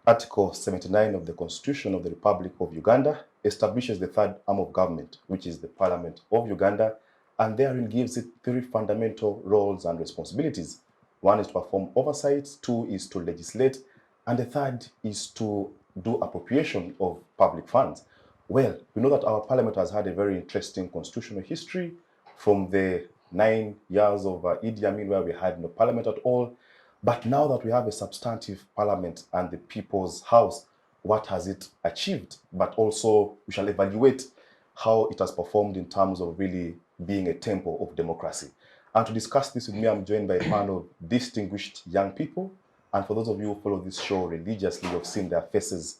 Article 79 of the Constitution of the Republic of Uganda establishes the third arm of government, which is the Parliament of Uganda, and therein gives it three fundamental roles and responsibilities. One is to perform oversight, two is to legislate, and the third is to do appropriation of public funds. Well, we know that our parliament has had a very interesting constitutional history from the 9 years of Idi Amin, where we had no parliament at all. But now that we have a substantive parliament and the people's house, what has it achieved? But also, we shall evaluate how it has performed in terms of really being a temple of democracy. And to discuss this with me, I'm joined by a panel of distinguished young people. And for those of you who follow this show religiously, you've seen their faces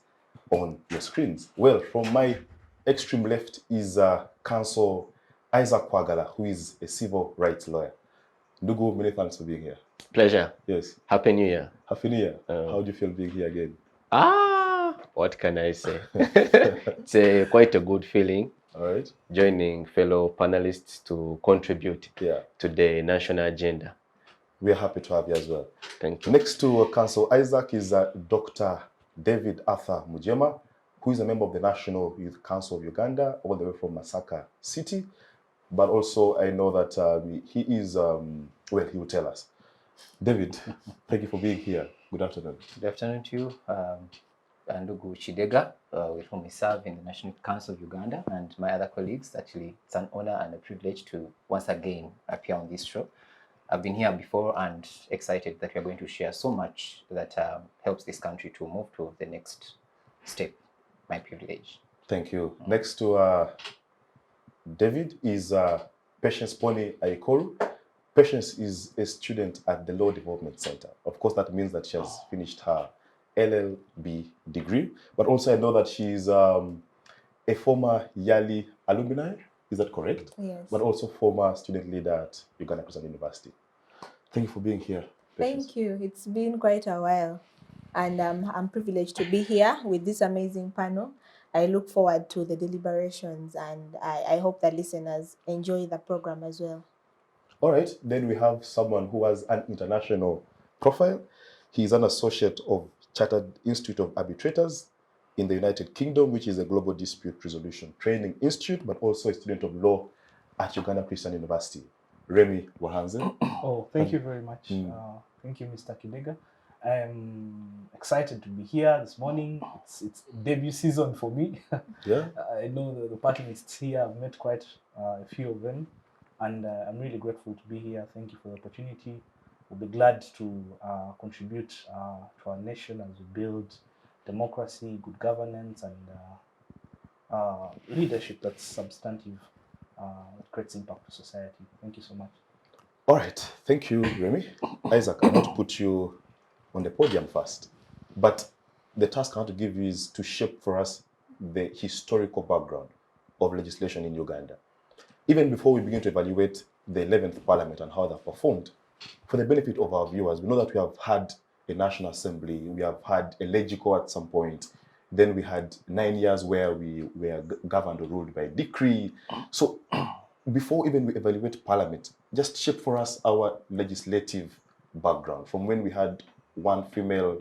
on your screens. Well, from my extreme left is Counsel Isaac Kwagala, who is a civil rights lawyer. Ndugu, many thanks for being here. Pleasure. Yes. Happy New Year. Happy New Year. How do you feel being here again? What can I say? It's quite a good feeling. All right. Joining fellow panelists to contribute to the national agenda. We are happy to have you as well. Thank you. Next to Counsel Isaac is Dr. David Arthur Mugyema, who is a member of the National Youth Council of Uganda, all the way from Masaka City. But also, I know that he is, well, he will tell us. David, thank you for being here. Good afternoon. Good afternoon to you. Ndugu Kidega, with whom we serve in the National Council of Uganda, and my other colleagues. Actually, it's an honor and a privilege to once again appear on this show. I've been here before and excited that we are going to share so much that helps this country to move to the next step. My privilege. Thank you. Next to David is Patience Poni Ayikoru. Patience is a student at the Law Development Center. Of course, that means that she has finished her LLB degree, but also I know that she's a former Yali alumni. Is that correct? Yes. But also former student leader at Uganda Christian University. Thank you for being here, Patience. Thank you. It's been quite a while, and I'm privileged to be here with this amazing panel. I look forward to the deliberations, and I hope that listeners enjoy the program as well. All right, then we have someone who has an international profile. He is an associate of Chartered Institute of Arbitrators in the United Kingdom, which is a global dispute resolution training institute, but also a student of law at Uganda Christian University. Remmy Wahanze. Oh, thank you very much. Thank you, Mr. Kidega. I'm excited to be here this morning. It's debut season for me. Yeah. I know the panelists here. I've met quite a few of them, and I'm really grateful to be here. Thank you for the opportunity. We'll be glad to contribute to our nation as we build democracy, good governance, and leadership that's substantive, that creates impact to society. Thank you so much. All right, thank you, Remmy. Isaac, I want to put you on the podium first, but the task I want to give you is to shape for us the historical background of legislation in Uganda. Even before we begin to evaluate the 11th Parliament and how that performed, for the benefit of our viewers, we know that we have had a National Assembly, we have had a legislature at some point, then we had 9 years where we were governed or ruled by decree. So before even we evaluate Parliament, just shape for us our legislative background, from when we had one female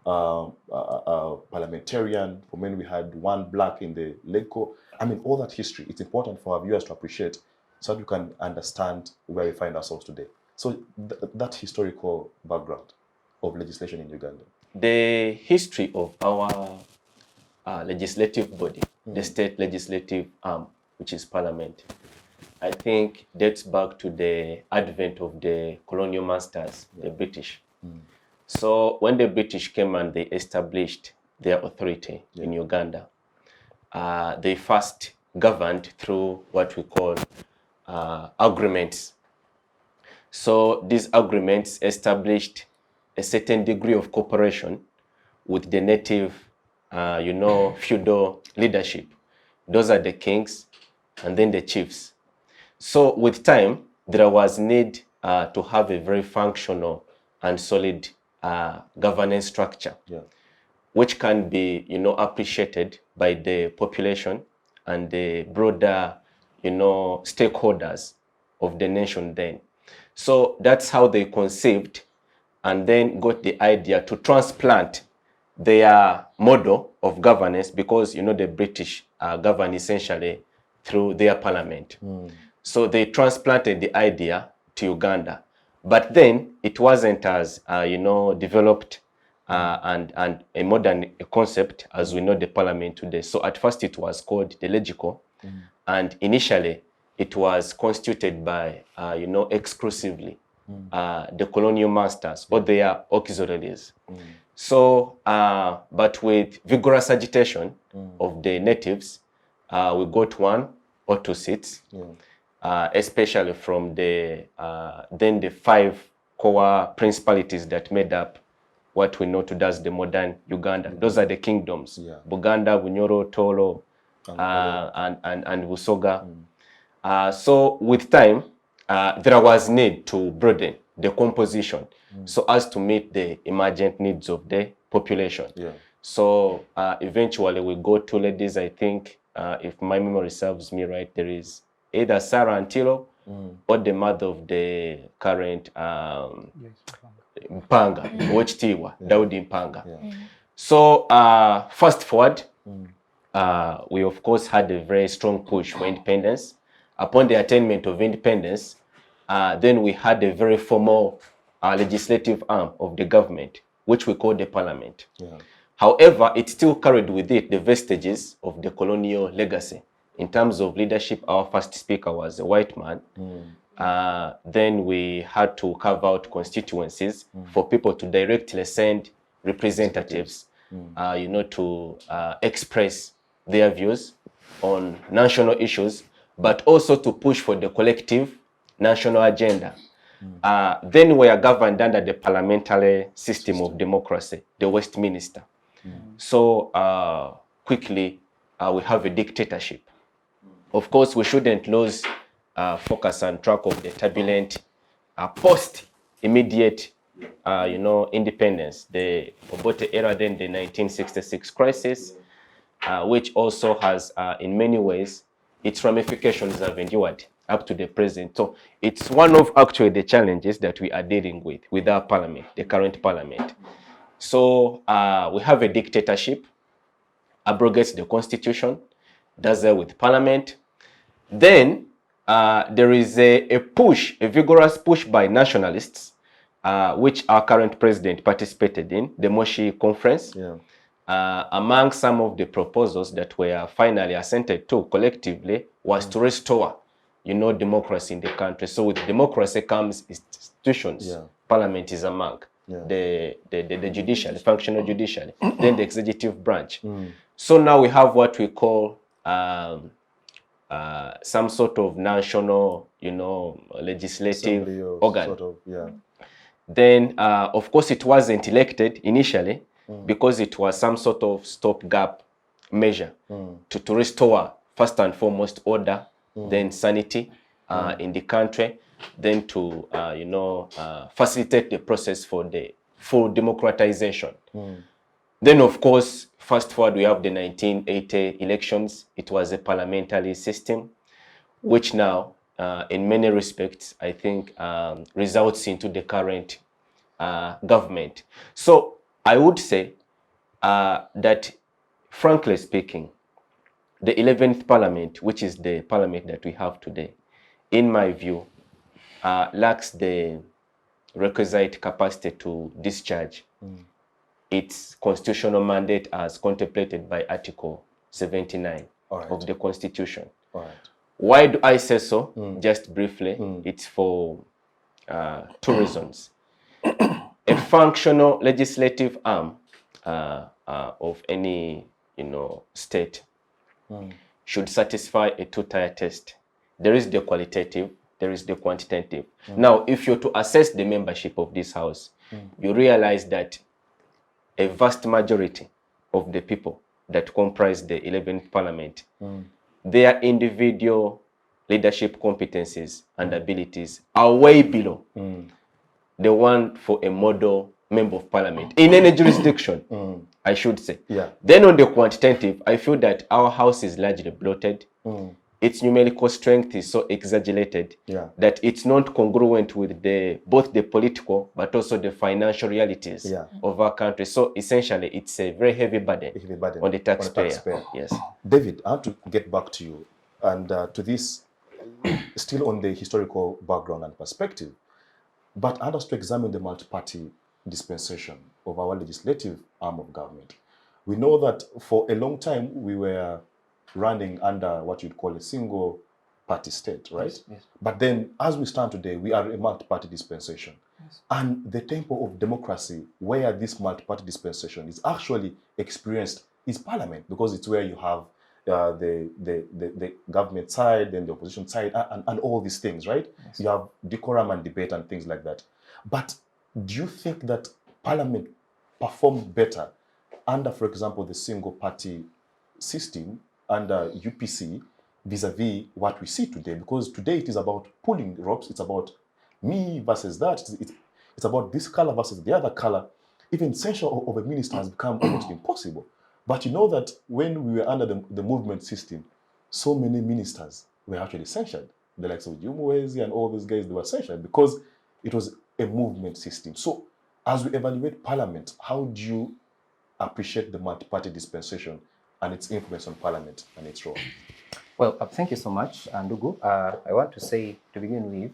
parliamentarian, from when we had one black in the LEGCO. I mean, all that history, it's important for our viewers to appreciate so that we can understand where we find ourselves today. So that historical background of legislation in Uganda. The history of our legislative body, the state legislative arm, which is Parliament, I think dates back to the advent of the colonial masters, the British. So when the British came and they established their authority in Uganda, they first governed through what we call agreements. So these agreements established a certain degree of cooperation with the native, feudal leadership. Those are the kings and then the chiefs. So with time, there was need to have a very functional and solid governance structure, which can be, appreciated by the population and the broader, stakeholders of the nation then. So that's how they conceived and then got the idea to transplant their model of governance, because you know the British govern essentially through their parliament. So they transplanted the idea to Uganda, but then it wasn't as developed and a modern concept as we know the parliament today. So at first it was called the legico, and initially it was constituted by exclusively the colonial masters or their auxiliaries. So, but with vigorous agitation of the natives, we got 1 or 2 seats, especially from the then the 5 core principalities that made up what we know today as the modern Uganda. Those are the kingdoms: Buganda, Bunyoro, Tolo, and Busoga. So with time, there was need to broaden the composition so as to meet the emergent needs of the population. So eventually we got 2 ladies, I think, if my memory serves me right, there is either Sarah Antilo or the mother of the current Mpanga, Wachtiwa, Daudi Mpanga. So fast forward, we of course had a very strong push for independence. Upon the attainment of independence, then we had a very formal legislative arm of the government, which we call the parliament. However, it still carried with it the vestiges of the colonial legacy. In terms of leadership, our first speaker was a white man. Then we had to carve out constituencies for people to directly send representatives, to express their views on national issues, but also to push for the collective national agenda. Then we are governed under the parliamentary system of democracy, the Westminster. So quickly, we have a dictatorship. Of course, we shouldn't lose focus and track of the turbulent post-immediate, independence, the Obote era, then the 1966 crisis, which also has, in many ways, its ramifications have endured up to the present. So it's one of actually the challenges that we are dealing with our parliament, the current parliament. So we have a dictatorship, abrogates the constitution, does that with parliament. Then there is a push, a vigorous push by nationalists, which our current president participated in, the Moshi Conference. Among some of the proposals that were finally assented to collectively was to restore, democracy in the country. So with democracy comes institutions. Parliament is among the judiciary, the functional judiciary, then the executive branch. So now we have what we call some sort of national, legislative organ. Then, of course, it wasn't elected initially because it was some sort of stopgap measure to restore, first and foremost, order, then sanity in the country, then to, facilitate the process for the full democratization. Then, of course, fast forward, we have the 1980 elections. It was a parliamentary system, which now, in many respects, I think, results into the current government. So I would say that, frankly speaking, the 11th parliament, which is the parliament that we have today, in my view, lacks the requisite capacity to discharge its constitutional mandate as contemplated by Article 79 of the Constitution. Why do I say so? Just briefly, it's for 2 reasons. A functional legislative arm of any state should satisfy a 2-tier test. There is the qualitative, there is the quantitative. Now, if you're to assess the membership of this house, you realize that a vast majority of the people that comprise the 11th parliament, their individual leadership competencies and abilities are way below the one for a model member of parliament in any jurisdiction, I should say. Then on the quantitative, I feel that our house is largely bloated. its numerical strength is so exaggerated that it's not congruent with both the political but also the financial realities of our country. So essentially, it's a very heavy burden, on the taxpayer. Yes. David, I want to get back to you and to this, still on the historical background and perspective, but I want us to examine the multi-party dispensation of our legislative arm of government. We know that for a long time we were running under what you'd call a single party state, right? Yes, yes. But then as we stand today, we are a multi-party dispensation. Yes. And the tempo of democracy where this multi-party dispensation is actually experienced is parliament, because it's where you have the government side and the opposition side and all these things, right? Yes. You have decorum and debate and things like that. But do you think that parliament performed better under, for example, the single party system under UPC vis-a-vis what we see today? Because today it is about pulling ropes, it's about me versus that, it's about this color versus the other color. Even censure of a minister has become almost impossible. But you know that when we were under the movement system, so many ministers were actually censured. The likes of Mugyema and all those guys, they were censured because it was a movement system. So as we evaluate parliament, how do you appreciate the multi-party dispensation and its influence on parliament and its role? Well, thank you so much, Ndugu. I want to say, to begin with,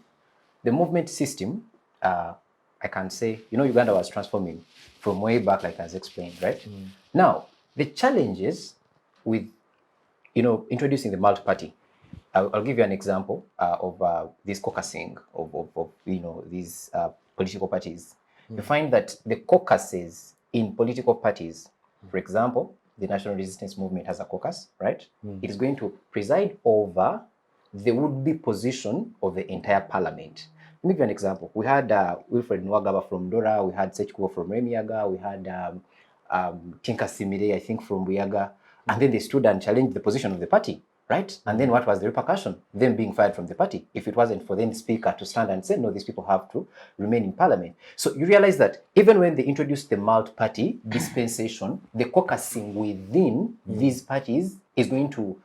the movement system, I can say, Uganda was transforming from way back, like as explained, right? Now, the challenges with, introducing the multi-party, I'll give you an example of this caucusing of these political parties. You find that the caucuses in political parties, for example, the National Resistance Movement has a caucus, right? It is going to preside over the would-be position of the entire parliament. Let me give you an example. We had Wilfred Nwagaba from Dora, we had Sechkubo from Remmy, we had Tinka Simile, I think, from Buyaga, and then they stood and challenged the position of the party, right? And then what was the repercussion? Them being fired from the party. If it wasn't for the speaker to stand and say, no, these people have to remain in parliament. So you realize that even when they introduced the multi-party dispensation, the caucusing within these parties is going to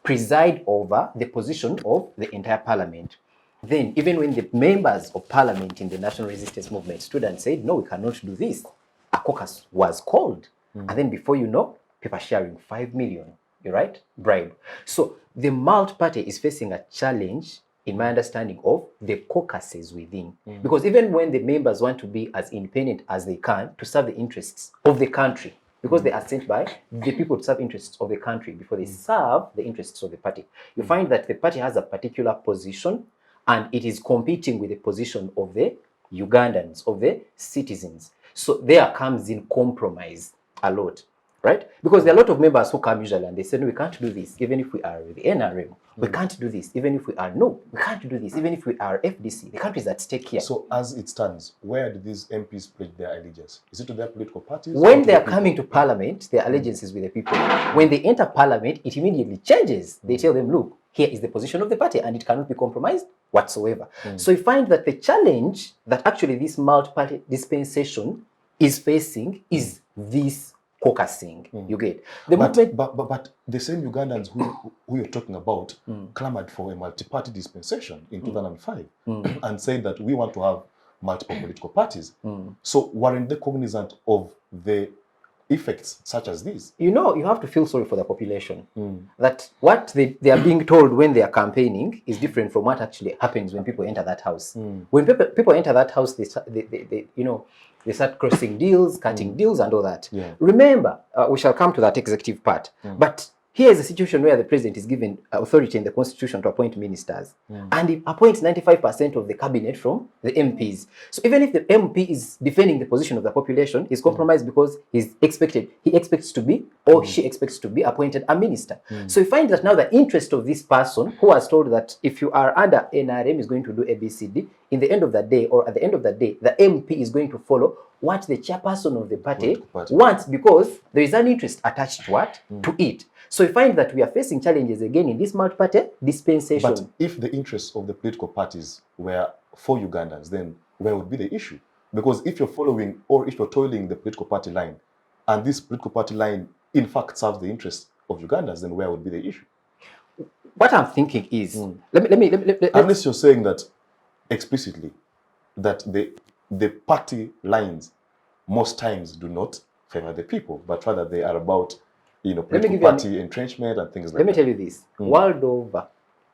preside over the position of the entire parliament. Then, even when the members of parliament in the National Resistance Movement stood and said, no, we cannot do this, a caucus was called. And then before you know, people sharing 5 million, you're right, bribe. So the multi-party is facing a challenge, in my understanding, of the caucuses within. Because even when the members want to be as independent as they can to serve the interests of the country, because they are sent by the people to serve interests of the country before they serve the interests of the party, you find that the party has a particular position and it is competing with the position of the Ugandans, of the citizens. So there comes in compromise a lot, right? Because there are a lot of members who come usually and they say, no, we can't do this, even if we are the NRM. We can't do this, even if we are, no, we can't do this, even if we are FDC. The country is at stake here. So as it stands, where do these MPs pledge their allegiance? Is it to their political parties? When they are coming to parliament, their allegiance is with the people. When they enter parliament, it immediately changes. They tell them, look, here is the position of the party and it cannot be compromised whatsoever. So you find that the challenge that actually this multi-party dispensation is facing is this caucusing. You get the movement, but the same Ugandans who you're talking about clamored for a multi-party dispensation in 2005 and said that we want to have multiple political parties. So weren't they cognizant of the effects such as this? You have to feel sorry for the population. That what they are being told when they are campaigning is different from what actually happens when people enter that house. When people enter that house, they start crossing deals, cutting deals and all that. Remember, we shall come to that executive part. But here is a situation where the president is given authority in the constitution to appoint ministers. And he appoints 95% of the cabinet from the MPs. So even if the MP is defending the position of the population, he's compromised because he expects to be, or she expects to be appointed a minister. So you find that now the interest of this person who was told that if you are under NRM is going to do ABCD, in the end of the day, or at the end of the day, the MP is going to follow what the chairperson of the party wants, because there is an interest attached to what? To it. So you find that we are facing challenges again in this multi-party dispensation. But if the interests of the political parties were for Ugandans, then where would be the issue? Because if you're following or if you're toiling the political party line, and this political party line in fact serves the interests of Ugandans, then where would be the issue? what I'm thinking is, let me Unless you're saying that explicitly, that the party lines most times do not favor the people, but rather they are about, me political give you an- party entrenchment and things like let me that. tell you this. World over,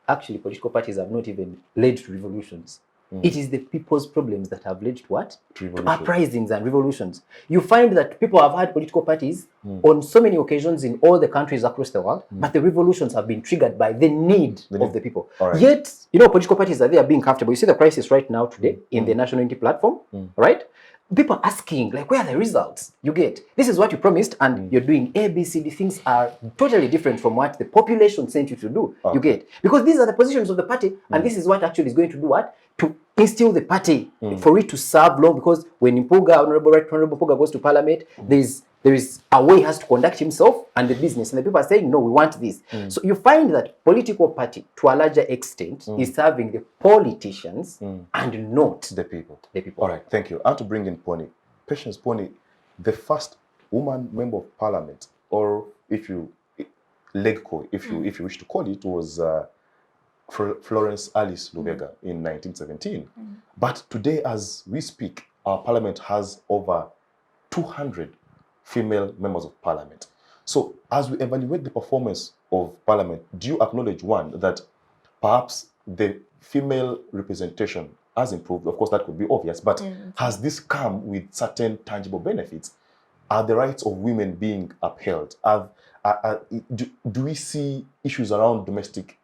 actually, political parties have not even led to revolutions. It is the people's problems that have led to what? To To revolution. uprisings and revolutions. You find that people have had political parties on so many occasions in all the countries across the world, but the revolutions have been triggered by the need of the people. All right. Yet, political parties are there being comfortable. You see the crisis right now today in the National Unity Platform, right? People are asking, like, where are the results? You get, this is what you promised, and you're doing A, B, C, D. Things are totally different from what the population sent you to do. Okay. You get, because these are the positions of the party, and this is what actually is going to do what? To instill the party for it to serve long. Because when Honorable Mpuga goes to Parliament, there is a way he has to conduct himself and the business, and the people are saying, no, we want this. So you find that political party, to a larger extent, is serving the politicians and not The people. the people. All right, thank you. I have to bring in Poni. Patience Poni, the first woman member of parliament, or if you legco, if you wish to call it, was Florence Alice Lubega in 1917. But today, as we speak, our parliament has over 200 female members of parliament. So as we evaluate the performance of parliament, do you acknowledge, one, that perhaps the female representation has improved? Of course, that could be obvious, but has this come with certain tangible benefits? Are the rights of women being upheld? Do we see issues around domestic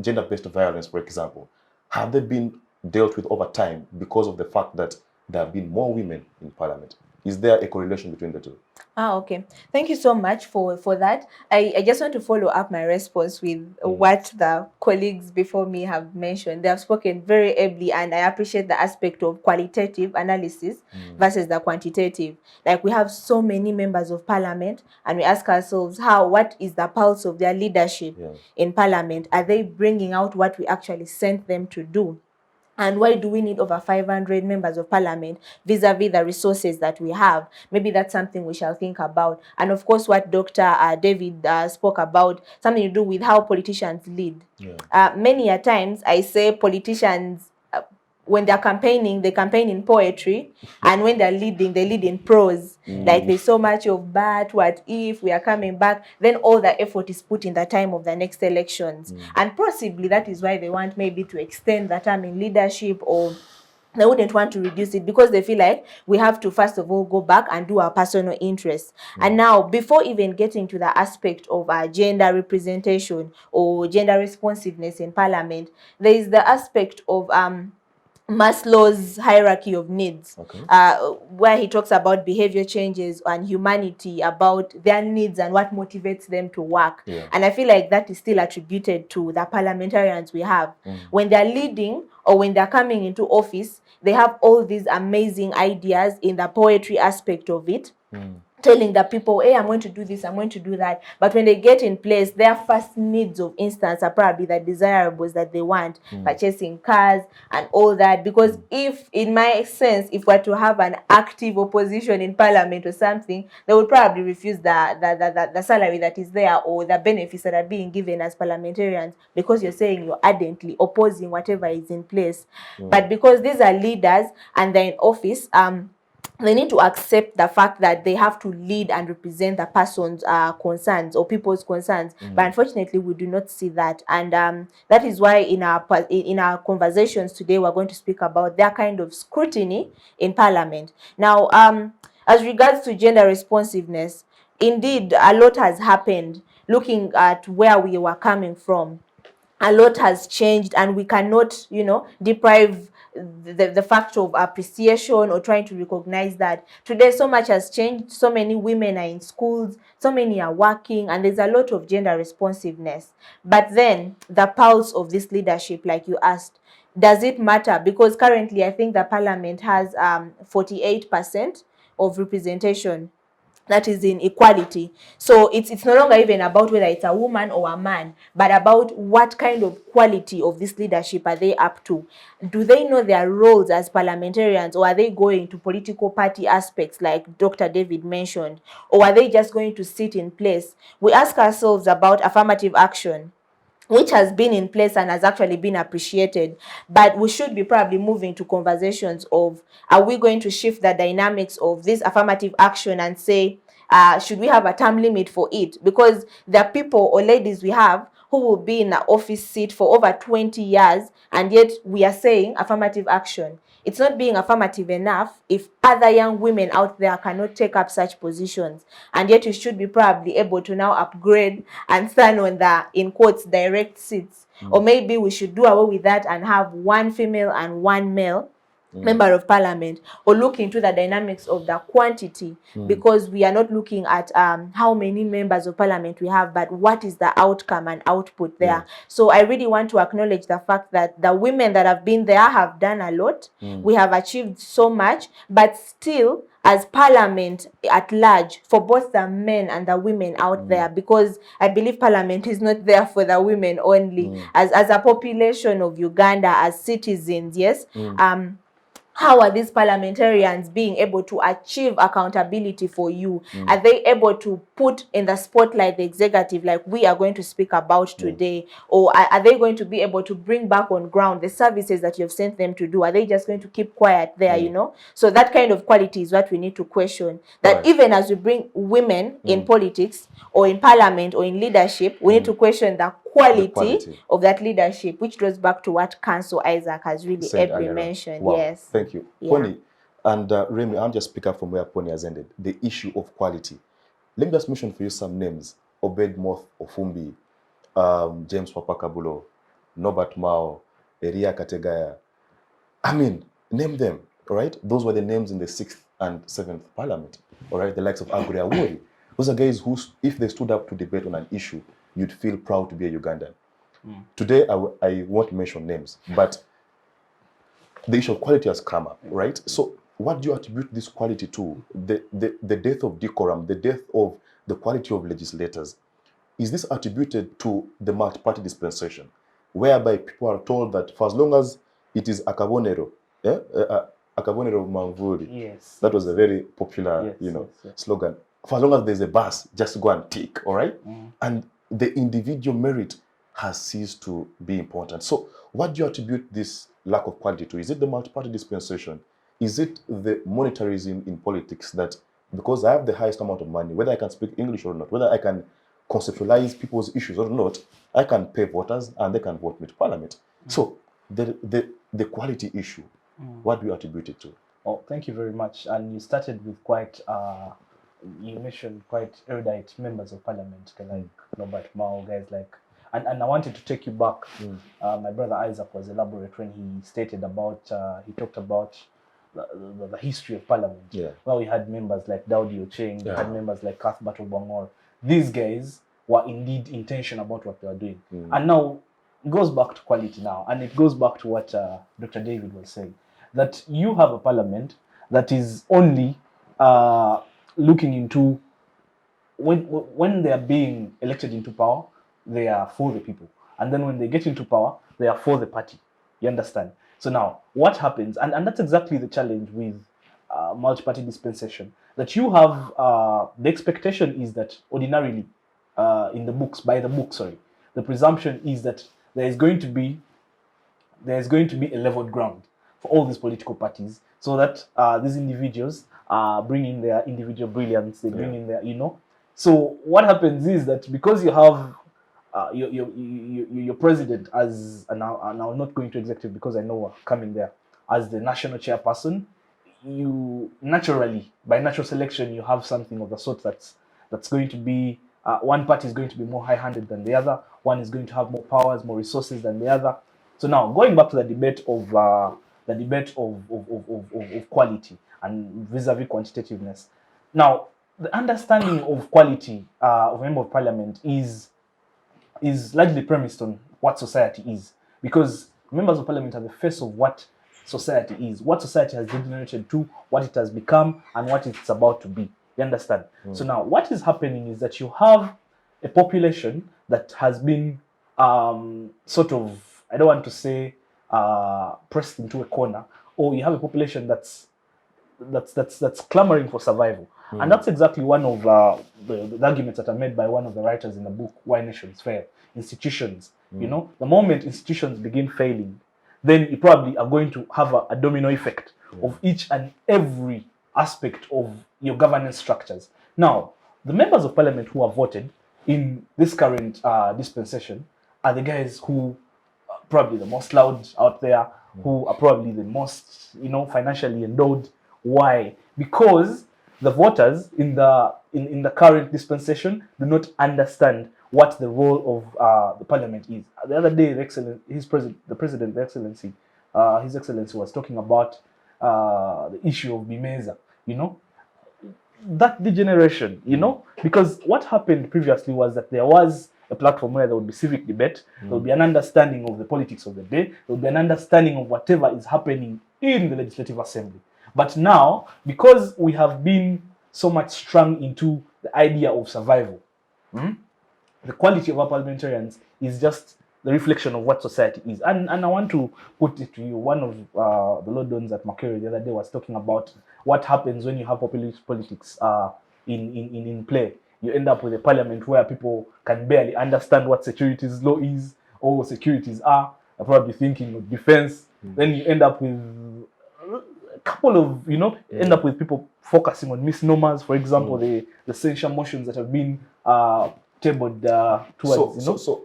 gender-based violence, for example? Have they been dealt with over time because of the fact that there have been more women in parliament? Is there a correlation between the two? Okay. Thank you so much for that. I just want to follow up my response with what the colleagues before me have mentioned. They have spoken very ably, and I appreciate the aspect of qualitative analysis versus the quantitative. Like, we have so many members of parliament, and we ask ourselves, what is the pulse of their leadership in parliament? Are they bringing out what we actually sent them to do? And why do we need over 500 members of parliament vis-a-vis the resources that we have? Maybe that's something we shall think about. And of course, what Dr. David spoke about, something to do with how politicians lead. Many a times, I say politicians, when they're campaigning, they campaign in poetry, and when they're leading, they lead in prose. Like, there's so much of but, what if, we are coming back, then all the effort is put in the time of the next elections. And possibly that is why they want maybe to extend the term in leadership, or they wouldn't want to reduce it, because they feel like we have to first of all go back and do our personal interests. And now, before even getting to the aspect of gender representation or gender responsiveness in parliament, there is the aspect of Maslow's hierarchy of needs, where he talks about behavior changes and humanity, about their needs and what motivates them to work. And I feel like that is still attributed to the parliamentarians we have. When they're leading or when they're coming into office, they have all these amazing ideas in the poetry aspect of it, telling the people, hey, I'm going to do this, I'm going to do that. But when they get in place, their first needs of instance are probably the desirables that they want, purchasing cars and all that. Because if, in my sense, if we're to have an active opposition in parliament or something, they would probably refuse the salary that is there, or the benefits that are being given as parliamentarians, because you're saying you're ardently opposing whatever is in place. But because these are leaders and they're in office, they need to accept the fact that they have to lead and represent the person's concerns or people's concerns. But unfortunately, we do not see that. And that is why in our conversations today, we're going to speak about that kind of scrutiny in parliament. Now, as regards to gender responsiveness, indeed, a lot has happened. Looking at where we were coming from, a lot has changed, and we cannot, deprive the factor of appreciation or trying to recognize that today so much has changed. So many women are in schools, so many are working, and there's a lot of gender responsiveness. But then the pulse of this leadership, like you asked, does it matter? Because currently I think the parliament has 48% of representation that is in equality. So it's no longer even about whether it's a woman or a man, but about what kind of quality of this leadership are they up to. Do they know their roles as parliamentarians, or are they going to political party aspects like Dr. David mentioned, or are they just going to sit in place? We ask ourselves about affirmative action. which has been in place and has actually been appreciated. But we should be probably moving to conversations of, are we going to shift the dynamics of this affirmative action and say, should we have a term limit for it? Because there are people or ladies we have who will be in an office seat for over 20 years, and yet we are saying affirmative action. It's not being affirmative enough if other young women out there cannot take up such positions. And yet you should be probably able to now upgrade and stand on the, in quotes, direct seats. Or maybe we should do away with that and have one female and one male member of parliament, or look into the dynamics of the quantity, because we are not looking at how many members of parliament we have, but what is the outcome and output there. So I really want to acknowledge the fact that the women that have been there have done a lot. We have achieved so much, but still, as parliament at large, for both the men and the women out there, because I believe parliament is not there for the women only. As a population of Uganda, as citizens, yes, how are these parliamentarians being able to achieve accountability for you? Are they able to put in the spotlight the executive, like we are going to speak about today? Or are they going to be able to bring back on ground the services that you have sent them to do? Are they just going to keep quiet there, you know? So that kind of quality is what we need to question. That even as we bring women in politics or in parliament or in leadership, we need to question the quality of that leadership, which goes back to what Council Isaac has really ably mentioned. Wow. Yes. Thank you. Yeah. Poni and Remy, I'll just pick up from where Poni has ended. The issue of quality. Let me just mention for you some names. Obed Moth Ofumbi, James Wapakabulo, Norbert Mao, Eria Kategaya. I mean, name them, all right? Those were the names in the 6th and 7th Parliament, all right? The likes of Agri Awori. Those are guys who, if they stood up to debate on an issue, you'd feel proud to be a Ugandan. Today, I won't mention names, but the issue of quality has come up, right? So what do you attribute this quality to? The death of decorum, the death of the quality of legislators. Is this attributed to the multi-party dispensation, whereby people are told that for as long as it is Akabonero, Akabonero Manvuri, Yes. that was a very popular, slogan. For as long as there's a bus, just go and tick, all right? And the individual merit has ceased to be important. So what do you attribute this lack of quality to? Is it the multi-party dispensation? Is it the monetarism in politics that because I have the highest amount of money, whether I can speak English or not, whether I can conceptualize people's issues or not, I can pay voters and they can vote me to parliament. So the quality issue, what do you attribute it to? Oh, thank you very much. And you started with quite, you mentioned quite erudite members of parliament, like Robert Mao, guys like, and I wanted to take you back. My brother Isaac was elaborate when he stated about, he talked about the history of parliament. Where we had members like Daudi Ocheng, we had members like Cuthbert Obongor. These guys were indeed intentional about what they were doing. And now it goes back to quality now, and it goes back to what Dr. David was saying, that you have a parliament that is only looking into when they are being elected into power, they are for the people. And then when they get into power, they are for the party. You understand? So now, what happens? And that's exactly the challenge with multi-party dispensation. That you have, the expectation is that ordinarily, in the books, by the book, sorry, the presumption is that there is going to be a leveled ground for all these political parties, so that these individuals bring in their individual brilliance, they bring in their, So what happens is that because you have your president as, and I'm not going to executive because I know we're coming there, as the national chairperson, you naturally, by natural selection, you have something of the sort that's going to be, one party is going to be more high-handed than the other, one is going to have more powers, more resources than the other. So now, going back to the debate of quality and vis-a-vis quantitativeness. Now, the understanding of quality of a member of parliament is largely premised on what society is, because members of parliament are the face of what society is, what society has degenerated to, what it has become, and what it's about to be. You understand? So now, what is happening is that you have a population that has been sort of, I don't want to say pressed into a corner, or you have a population that's clamoring for survival. And that's exactly one of the arguments that are made by one of the writers in the book, Why Nations Fail. Institutions You know, the moment institutions begin failing, then you probably are going to have a domino effect of each and every aspect of your governance structures. Now, the members of parliament who are voted in this current dispensation are the guys who are probably the most loud out there, who are probably the most, you know, financially endowed. Why? Because the voters in the current dispensation do not understand what the role of the parliament is. The other day, the president, His Excellency was talking about the issue of Bimeza. You know, that degeneration. You know, because what happened previously was that there was a platform where there would be civic debate, there would be an understanding of the politics of the day, there would be an understanding of whatever is happening in the Legislative Assembly. But now, because we have been so much strung into the idea of survival, the quality of our parliamentarians is just the reflection of what society is. And I want to put it to you, one of the Lordons at Makere the other day was talking about what happens when you have populist politics in play. You end up with a parliament where people can barely understand what securities law is or what securities are. They're probably thinking of defense. Then you end up with a couple of, end up with people focusing on misnomers. For example, the censure motions that have been tabled towards, So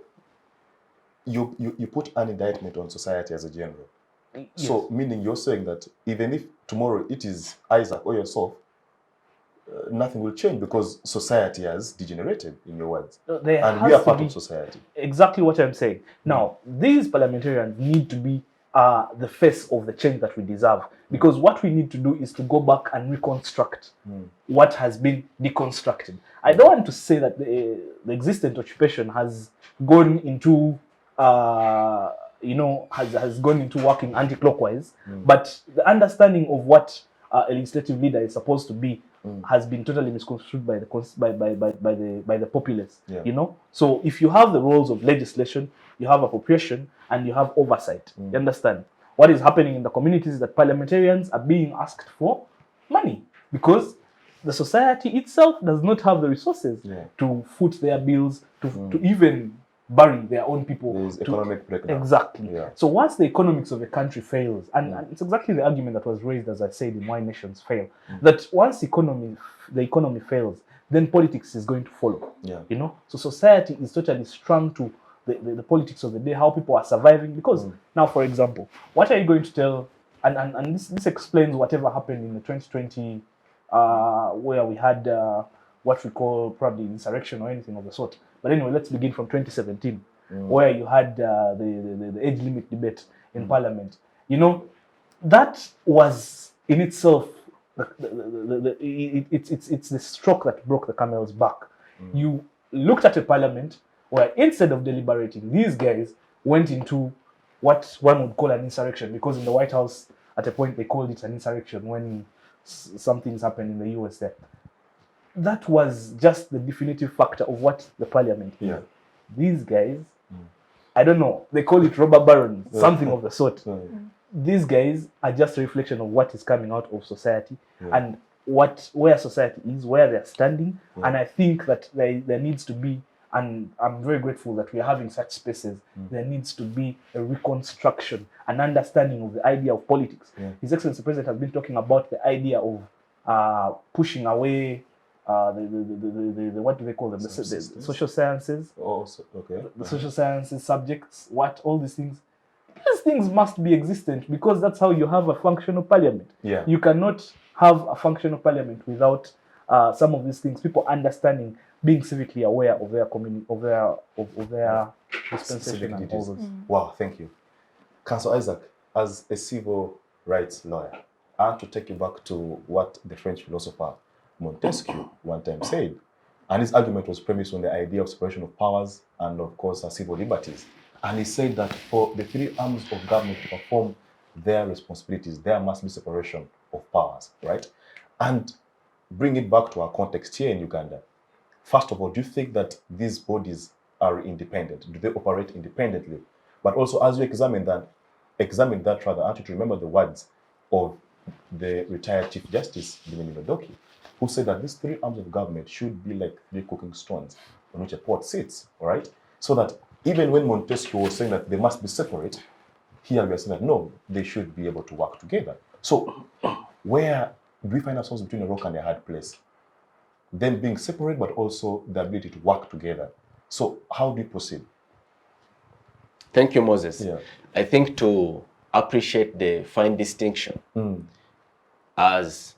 you put an indictment on society as a general. Yes. So meaning you're saying that even if tomorrow it is Isaac or yourself, nothing will change because society has degenerated, in your words. And we are part of society. Exactly what I'm saying. Now, these parliamentarians need to be the face of the change that we deserve. Because what we need to do is to go back and reconstruct what has been deconstructed. I don't want to say that the existent occupation has gone into, has gone into working anti-clockwise, but the understanding of what a legislative leader is supposed to be has been totally misconstrued by the populace. So if you have the roles of legislation, you have appropriation, and you have oversight. You understand? What is happening in the communities is that parliamentarians are being asked for money because the society itself does not have the resources to foot their bills, to even bury their own people. There's economic breakdown. Exactly. So once the economics of a country fails, and it's exactly the argument that was raised, as I said, in Why Nations Fail, that once the economy fails, then politics is going to follow. So society is totally strung to the politics of the day, how people are surviving. Because now, for example, what are you going to tell, and this explains whatever happened in the 2020 where we had what we call probably insurrection or anything of the sort. But anyway, let's begin from 2017, where you had the age limit debate in Parliament. That was in itself, it's the stroke that broke the camel's back. You looked at a Parliament where instead of deliberating, these guys went into what one would call an insurrection, because in the White House, at a point, they called it an insurrection when some things happened in the US there. That was just the definitive factor of what the parliament is. These guys, I don't know, they call it robber barons, something of the sort. These guys are just a reflection of what is coming out of society and where society is, where they're standing. And I think that there needs to be, and I'm very grateful that we are having such spaces, there needs to be a reconstruction, an understanding of the idea of politics. His Excellency the President has been talking about the idea of pushing away the what do they call them? The social sciences. The social sciences subjects, all these things. These things must be existent because that's how you have a functional parliament. You cannot have a functional parliament without some of these things, people understanding, being civically aware of their community, of their dispensation and all those. Wow, thank you. Councillor Isaac, as a civil rights lawyer, I want to take you back to what the French philosopher Montesquieu one time said. And his argument was premised on the idea of separation of powers and, of course, civil liberties. And he said that for the three arms of government to perform their responsibilities, there must be separation of powers, right? And bring it back to our context here in Uganda. First of all, do you think that these bodies are independent? Do they operate independently? But also, as you examine that, I want you to remember the words of the retired Chief Justice, Doki, who said that these three arms of government should be like three cooking stones on which a pot sits, all right? So that Even when Montesquieu was saying that they must be separate, here we are saying that no, they should be able to work together. So where do we find ourselves between a rock and a hard place? Them being separate, but also the ability to work together. So how do we proceed? Thank you, Moses. Yeah. I think to appreciate the fine distinction as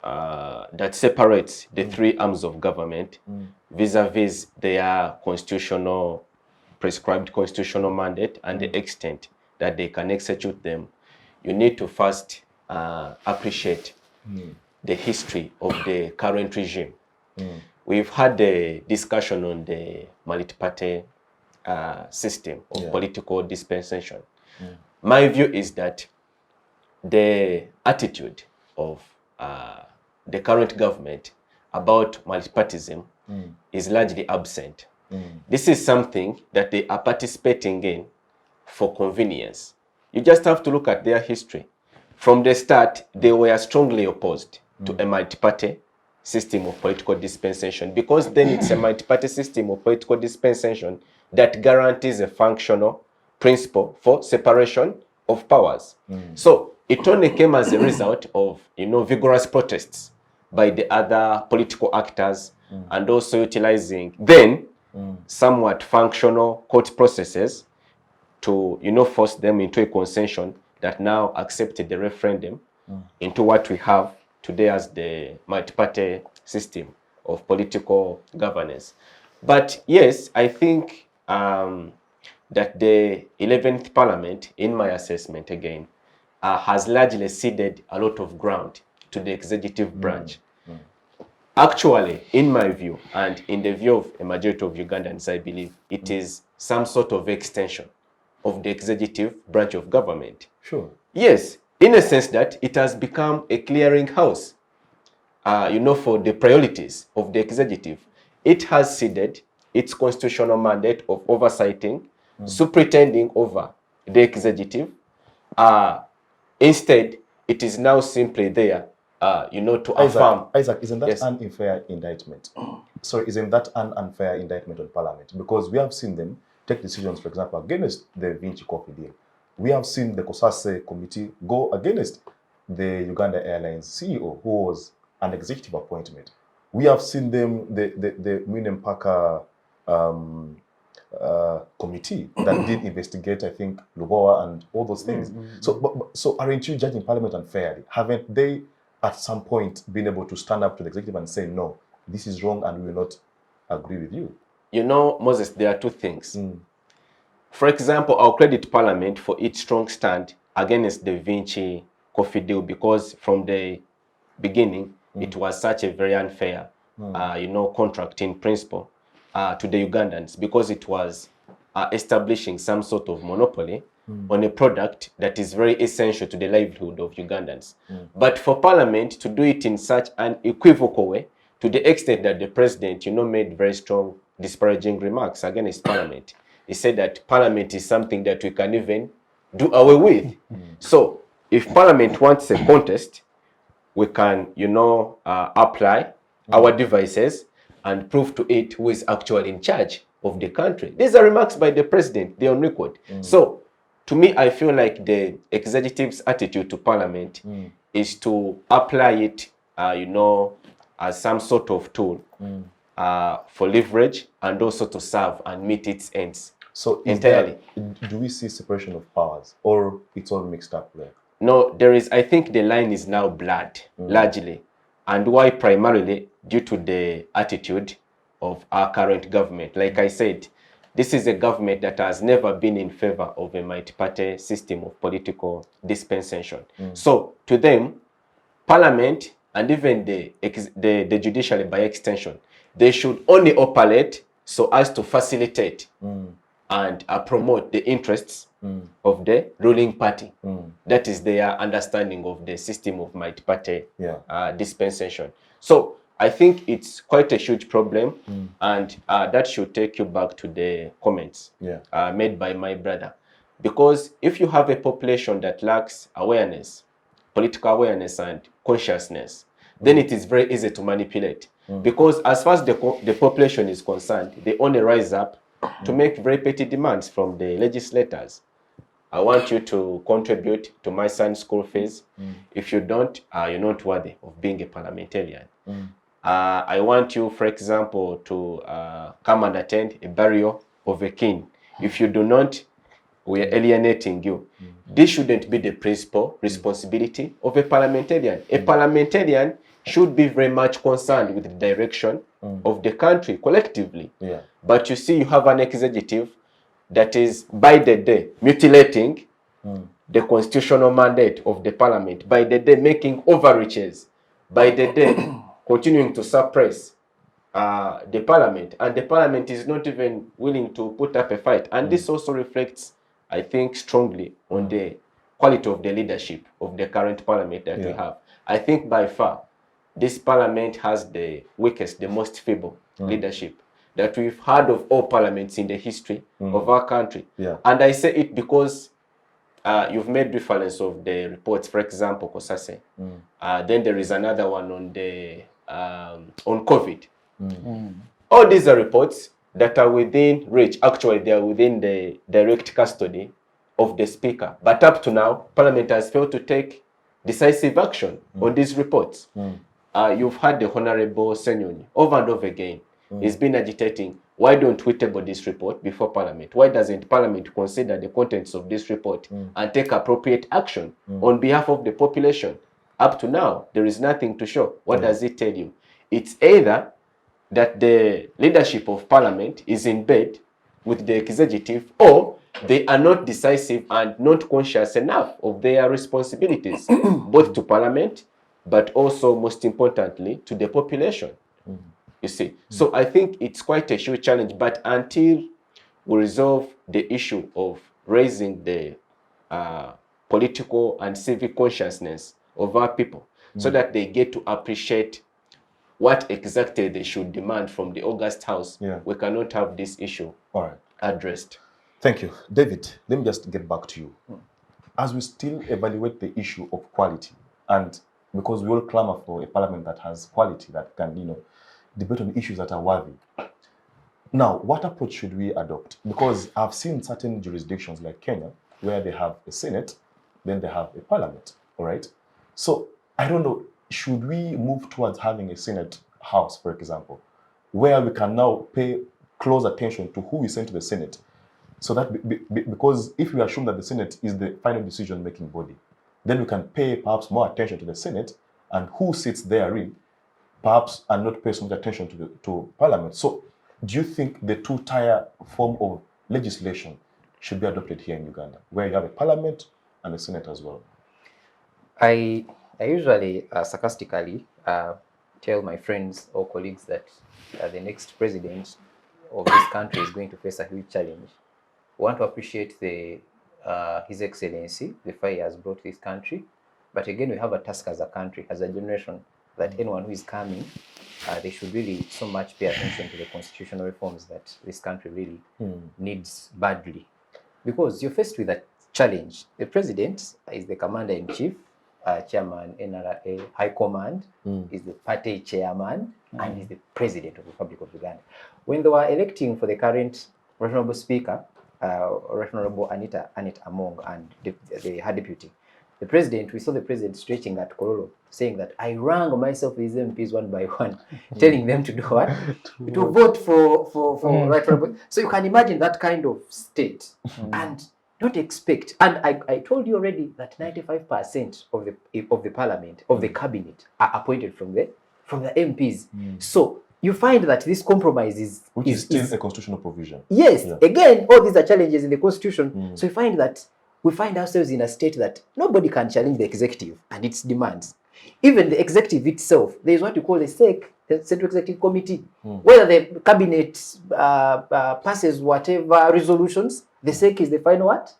that separates the three arms of government vis-a-vis their constitutional, prescribed constitutional mandate and the extent that they can execute them, you need to first appreciate the history of the current regime. We've had a discussion on the multi-party system of political dispensation. My view is that the attitude of the current government about multipartism is largely absent. This is something that they are participating in for convenience. You just have to look at their history. From the start, they were strongly opposed to a multi-party system of political dispensation, because then it's a multi-party system of political dispensation that guarantees a functional principle for separation of powers. So it only came as a result of, vigorous protests by the other political actors and also utilizing then somewhat functional court processes to, force them into a concession that now accepted the referendum into what we have today as the multi-party system of political governance. But yes, I think that the 11th Parliament, in my assessment again, has largely ceded a lot of ground to the executive branch. Actually, in my view, and in the view of a majority of Ugandans, I believe, it is some sort of extension of the executive branch of government. Sure. Yes, in a sense that it has become a clearinghouse, for the priorities of the executive. It has ceded its constitutional mandate of oversighting, superintending over the executive. Instead, it is now simply there, to affirm. Isaac, isn't that an unfair indictment? Sorry, isn't that an unfair indictment on Parliament? Because we have seen them take decisions, for example, against the Vinci Coffee deal. We have seen the Kosase committee go against the Uganda Airlines CEO, who was an executive appointment. We have seen them, the Mwine Mpaka committee that did investigate, I think, Lubowa and all those things. So aren't you judging Parliament unfairly? Haven't they, at some point, been able to stand up to the executive and say, no, this is wrong and we will not agree with you? Moses, there are two things. For example, I'll credit Parliament for its strong stand against the Vinci Coffee deal, because from the beginning, it was such a very unfair, contract in principle to the Ugandans, because it was establishing some sort of monopoly on a product that is very essential to the livelihood of Ugandans. But for Parliament to do it in such an equivocal way, to the extent that the president, made very strong disparaging remarks against Parliament. He said that Parliament is something that we can even do away with. So if Parliament wants a contest, we can, apply our devices and prove to it who is actually in charge of the country. These are remarks by the president, they're on record. So to me, I feel like the executive's attitude to Parliament is to apply it, as some sort of tool for leverage and also to serve and meet its ends. So entirely. Do we see separation of powers, or it's all mixed up there? No, I think the line is now blurred, largely. And why? Primarily due to the attitude of our current government. Like I said, this is a government that has never been in favor of a multi-party system of political dispensation. So to them, Parliament and even the judiciary by extension, they should only operate so as to facilitate and promote the interests of the ruling party. That is their understanding of the system of multi-party dispensation. So I think it's quite a huge problem, and that should take you back to the comments made by my brother. Because if you have a population that lacks awareness, political awareness and consciousness, then it is very easy to manipulate. Because as far as the population is concerned, they only rise up to make very petty demands from the legislators. I want you to contribute to my son's school fees. If you don't, you're not worthy of being a parliamentarian. I want you, for example, to come and attend a burial of a king. If you do not, we are alienating you. This shouldn't be the principal responsibility of a parliamentarian. A parliamentarian should be very much concerned with the direction of the country collectively. But you see, you have an executive that is, by the day, mutilating the constitutional mandate of the parliament, by the day making overreaches, by the day continuing to suppress the parliament, and the parliament is not even willing to put up a fight. And this also reflects, I think, strongly on the quality of the leadership of the current parliament that we have. I think by far, this parliament has the weakest, the most feeble leadership that we've had of all parliaments in the history of our country. And I say it because you've made reference of the reports, for example, Kosase. Then there is another one on the on COVID. All these are reports that are within reach. Actually, they are within the direct custody of the speaker. But up to now, Parliament has failed to take decisive action on these reports. You've had the Honorable Senyoni over and over again. He's been agitating, why don't we table this report before Parliament? Why doesn't Parliament consider the contents of this report and take appropriate action on behalf of the population? Up to now, there is nothing to show. What does it tell you? It's either that the leadership of Parliament is in bed with the executive, or they are not decisive and not conscious enough of their responsibilities, both to Parliament, but also, most importantly, to the population. You see, so I think it's quite a huge challenge, but until we resolve the issue of raising the political and civic consciousness of our people, so that they get to appreciate what exactly they should demand from the August House, we cannot have this issue addressed. Thank you. David, let me just get back to you. As we still evaluate the issue of quality, and because we all clamor for a parliament that has quality, that can, debate on issues that are worthy. Now, what approach should we adopt? Because I've seen certain jurisdictions like Kenya, where they have a Senate, then they have a parliament, all right? So, I don't know, should we move towards having a Senate House, for example, where we can now pay close attention to who we send to the Senate, so that, because if we assume that the Senate is the final decision-making body, then we can pay perhaps more attention to the Senate and who sits therein, perhaps, and not pay so much attention to Parliament. So, do you think the two-tier form of legislation should be adopted here in Uganda, where you have a Parliament and a Senate as well? I usually sarcastically tell my friends or colleagues that the next president of this country is going to face a huge challenge. We want to appreciate His Excellency, the fire he has brought this country, but again, we have a task as a country, as a generation, that anyone who is coming, they should really so much pay attention to the constitutional reforms that this country really needs badly. Because you're faced with a challenge. The president is the commander-in-chief, chairman, NRA, High Command, is the party chairman, and is the president of the Republic of Uganda. When they were electing for the current Honorable Speaker, Honorable Anita Among, and her deputy, the president, we saw the president stretching at Korolo, saying that I rang myself with MPs one by one, telling them to do what? to vote for right honorable. So you can imagine that kind of state. And don't expect, and I told you already that 95% of the parliament, of the cabinet, are appointed from the MPs. So you find that this compromise is still a constitutional provision. Yes, again, all these are challenges in the constitution. So you find that we find ourselves in a state that nobody can challenge the executive and its demands. Even the executive itself, there is what you call the SEC, the Central Executive Committee. Whether the cabinet passes whatever resolutions, the SEC is the final what?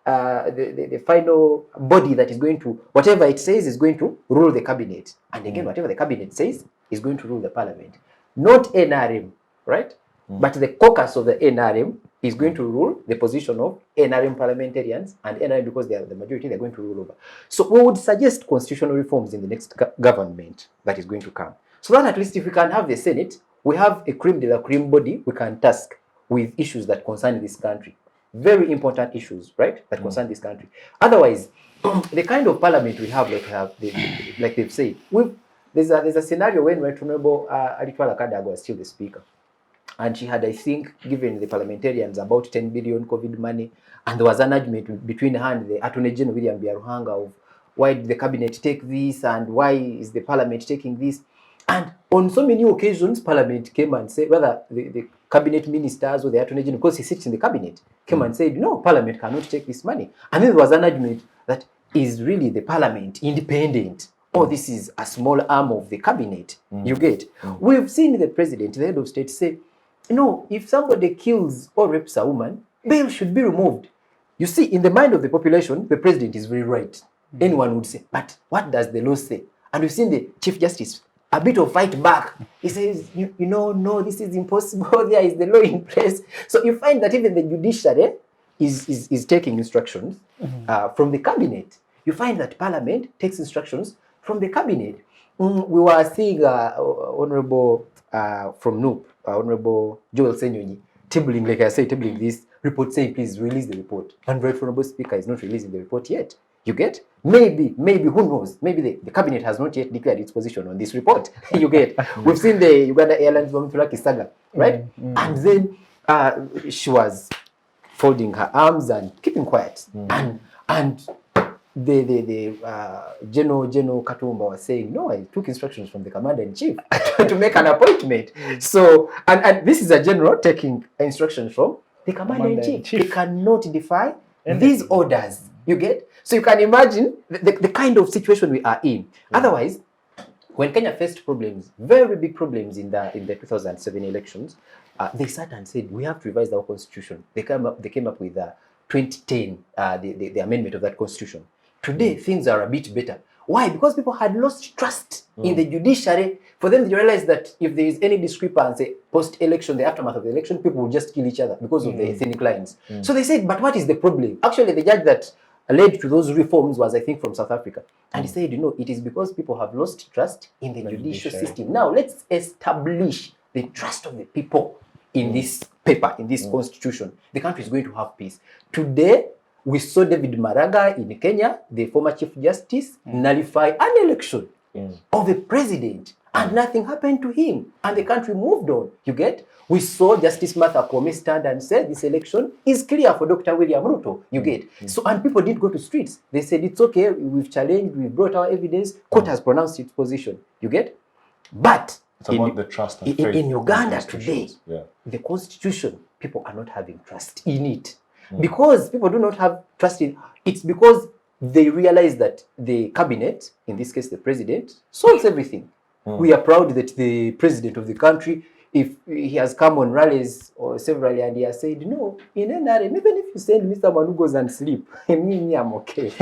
The final body that is going to, whatever it says is going to rule the cabinet. And again, whatever the cabinet says is going to rule the parliament. Not NRM, right? But the caucus of the NRM is going to rule the position of NRM parliamentarians, and NRM, because they are the majority, they're going to rule over. So we would suggest constitutional reforms in the next government that is going to come, So that at least if we can have the Senate, we have a creme de la creme body we can task with issues that concern this country. Very important issues, right, that concern this country. Otherwise, the kind of parliament we have, like they've said, there's a scenario when Right Honorable Kidega was still the speaker. And she had, I think, given the parliamentarians about 10 billion COVID money. And there was an argument between her and the Attorney General William Biaruhanga of why did the cabinet take this and why is the parliament taking this. And on so many occasions, parliament came and said, rather the cabinet ministers or the Attorney General, because he sits in the cabinet, came and said, no, parliament cannot take this money. And then there was an argument that is really the parliament independent, or this is a small arm of the cabinet. You get? We've seen the president, the head of state, say, no, if somebody kills or rapes a woman, bail should be removed. You see, in the mind of the population, the president is very right. Anyone would say, but what does the law say? And we've seen the Chief Justice, a bit of fight back. He says, you know, no, this is impossible. There is the law in place. So you find that even the judiciary is taking instructions from the cabinet. You find that parliament takes instructions from the cabinet. We were seeing Honorable from NUP, Honorable Joel Senyonyi, tabling, like I said, tabling this report saying, please release the report. And Right Honorable Speaker is not releasing the report yet. You get? Maybe, who knows? Maybe the cabinet has not yet declared its position on this report. You get? We've seen the Uganda Airlines Wamutulaki saga, right? And then she was folding her arms and keeping quiet. And the General Katumba was saying, no, I took instructions from the commander-in-chief to make an appointment. So, and this is a general taking instructions from the commander-in-chief. They cannot defy these orders. You get? So you can imagine the kind of situation we are in. Otherwise, when Kenya faced problems, very big problems in the 2007 elections, they sat and said, we have to revise our constitution. They came up with 2010, the amendment of that constitution. Today, things are a bit better. Why? Because people had lost trust in the judiciary. For them, they realized that if there is any discrepancy post-election, the aftermath of the election, people will just kill each other because of the ethnic lines. So they said, but what is the problem? Actually, the judge that led to those reforms was, I think, from South Africa. And he said, it is because people have lost trust in the judicial system. Now, let's establish the trust of the people in this paper, in this constitution. The country is going to have peace. Today, we saw David Maraga in Kenya, the former Chief Justice, nullify an election of a president, and nothing happened to him, and the country moved on. You get? We saw Justice Martha Koome stand and say this election is clear for Dr. William Ruto. You get? So, and people did go to streets. They said, it's okay, we've challenged, we've brought our evidence, court has pronounced its position. You get? But it's about the trust and faith in Uganda today, the constitution, people are not having trust in it. Because people do not have trust in it's because they realize that the cabinet, in this case the president, solves everything. We are proud that the president of the country, if he has come on rallies or severally and he has said, no, in NRM, even if you send me someone who goes and sleep, me, I'm okay.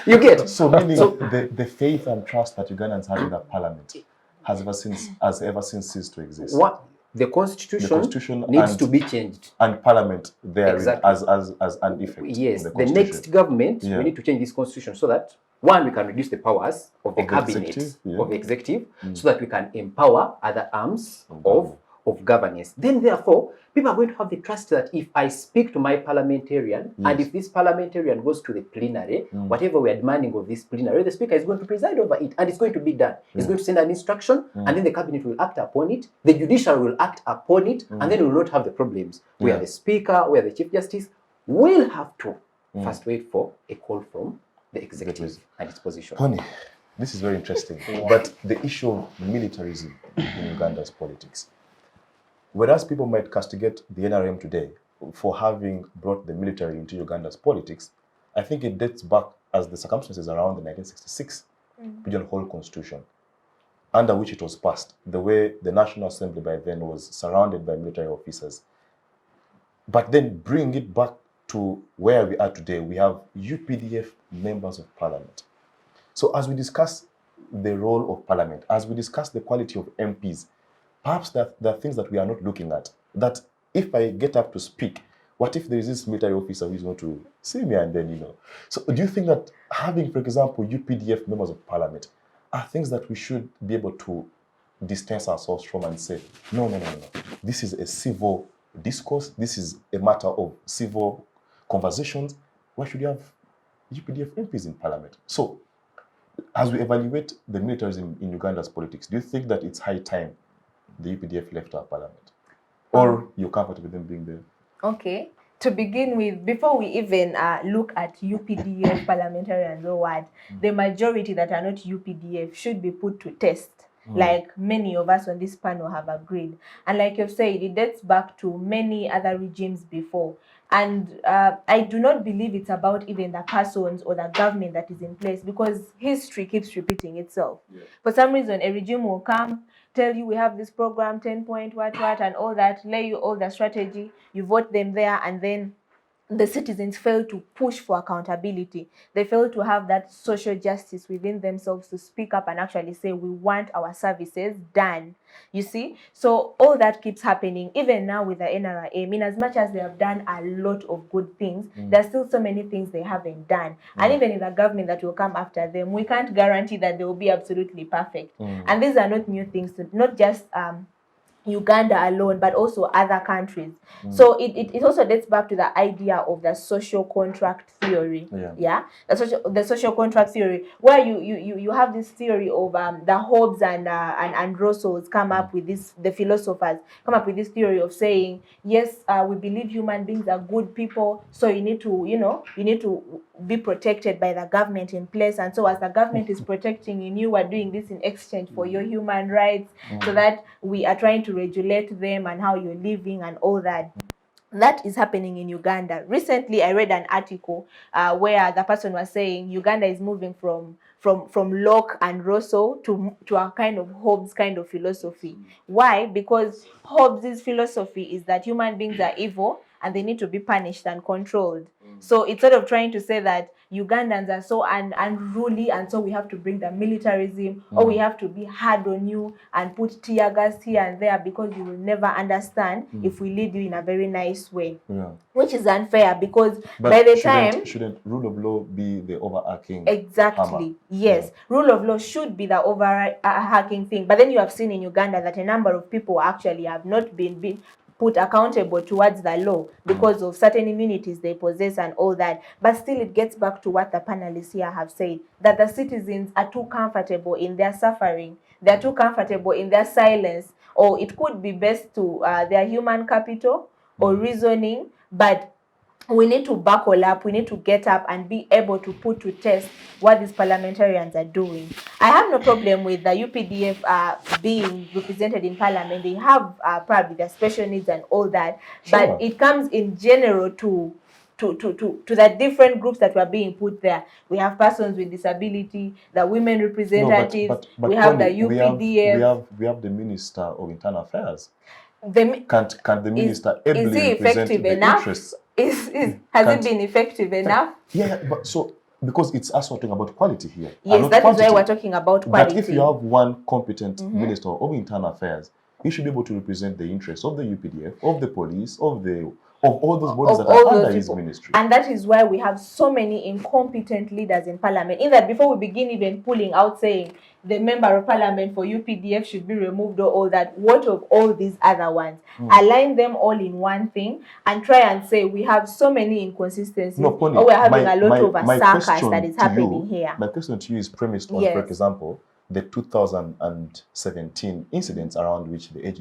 You get? So meaning the faith and trust that Ugandans have in that parliament has ever since ceased to exist. The constitution needs to be changed. And parliament there as an effect. Yes, the next government, we need to change this constitution so that, one, we can reduce the powers of the cabinet, of the executive, so that we can empower other arms of governance. Then, therefore, people are going to have the trust that if I speak to my parliamentarian, and if this parliamentarian goes to the plenary, whatever we are demanding of this plenary, the speaker is going to preside over it, and it's going to be done. He's going to send an instruction, and then the cabinet will act upon it, the judiciary will act upon it, and then we will not have the problems where the speaker, where the chief justice will have to first wait for a call from the executive and its position. Poni, this is very interesting. But the issue of militarism in Uganda's politics, whereas people might castigate the NRM today for having brought the military into Uganda's politics, I think it dates back as the circumstances around the 1966 Regional Whole Constitution, under which it was passed, the way the National Assembly by then was surrounded by military officers. But then bring it back to where we are today, we have UPDF members of parliament. So as we discuss the role of parliament, as we discuss the quality of MPs, perhaps there are things that we are not looking at. That if I get up to speak, what if there is this military officer who is going to see me and then, So do you think that having, for example, UPDF members of parliament are things that we should be able to distance ourselves from and say, no, no, no, no. This is a civil discourse. This is a matter of civil conversations. Why should you have UPDF MPs in parliament? So, as we evaluate the militarism in Uganda's politics, do you think that it's high time the UPDF left our parliament? Or you're comfortable with them being there? Okay. To begin with, before we even look at UPDF parliamentarians or what, the majority that are not UPDF should be put to test, like many of us on this panel have agreed. And like you've said, it dates back to many other regimes before. And I do not believe it's about even the persons or the government that is in place, because history keeps repeating itself. Yeah. For some reason, a regime will come, tell you we have this program, 10-point, what, and all that, lay you all the strategy, you vote them there, and then the citizens fail to push for accountability. They fail to have that social justice within themselves to speak up and actually say, we want our services done. You see? So all that keeps happening, even now with the NRA. I mean, as much as they have done a lot of good things, there's still so many things they haven't done. And even in the government that will come after them, we can't guarantee that they will be absolutely perfect. And these are not new things, not just Uganda alone, but also other countries. So it also dates back to the idea of the social contract theory. Yeah? The social contract theory, where you have this theory of the Hobbes and Russells come up with this, the philosophers come up with this theory of saying, yes, we believe human beings are good people, so you need to be protected by the government in place, and so as the government is protecting you, we're doing this in exchange for your human rights, so that we are trying to regulate them and how you're living and all that. That is happening in Uganda. Recently, I read an article where the person was saying Uganda is moving from Locke and Russell to a kind of Hobbes kind of philosophy. Why? Because Hobbes' philosophy is that human beings are evil and they need to be punished and controlled. So it's sort of trying to say that Ugandans are so unruly, and so we have to bring the militarism, or we have to be hard on you and put tear gas here and there, because you will never understand if we lead you in a very nice way. Which is unfair, because by the time... Shouldn't rule of law be the overarching Exactly. hammer? Yes. Rule of law should be the overarching thing. But then you have seen in Uganda that a number of people actually have not been put accountable towards the law because of certain immunities they possess and all that. But still it gets back to what the panelists here have said, that the citizens are too comfortable in their suffering. They're too comfortable in their silence, or it could be best to their human capital or reasoning, but we need to buckle up, we need to get up and be able to put to test what these parliamentarians are doing. I have no problem with the UPDF being represented in parliament. They have probably their special needs and all that, but it comes in general to the different groups that were being put there. We have persons with disability, the women representatives, but we have the UPDF. We have the Minister of Internal Affairs. Can the minister ably represent the interests? Has it been effective enough? Yeah, but so, because it's us talking about quality here. Yes, that quantity. Is why we're talking about quality. That if you have one competent Minister of Internal Affairs, he should be able to represent the interests of the UPDF, of the police, of all those bodies that are under his ministry. And that is why we have so many incompetent leaders in parliament. In that, before we begin even pulling out saying the member of parliament for UPDF should be removed or all that, what of all these other ones? Align them all in one thing and try and say we have so many inconsistencies. No, Poni, or we're having a lot of a circus that is happening here. My question to you is premised on, for example, the 2017 incidents around which the age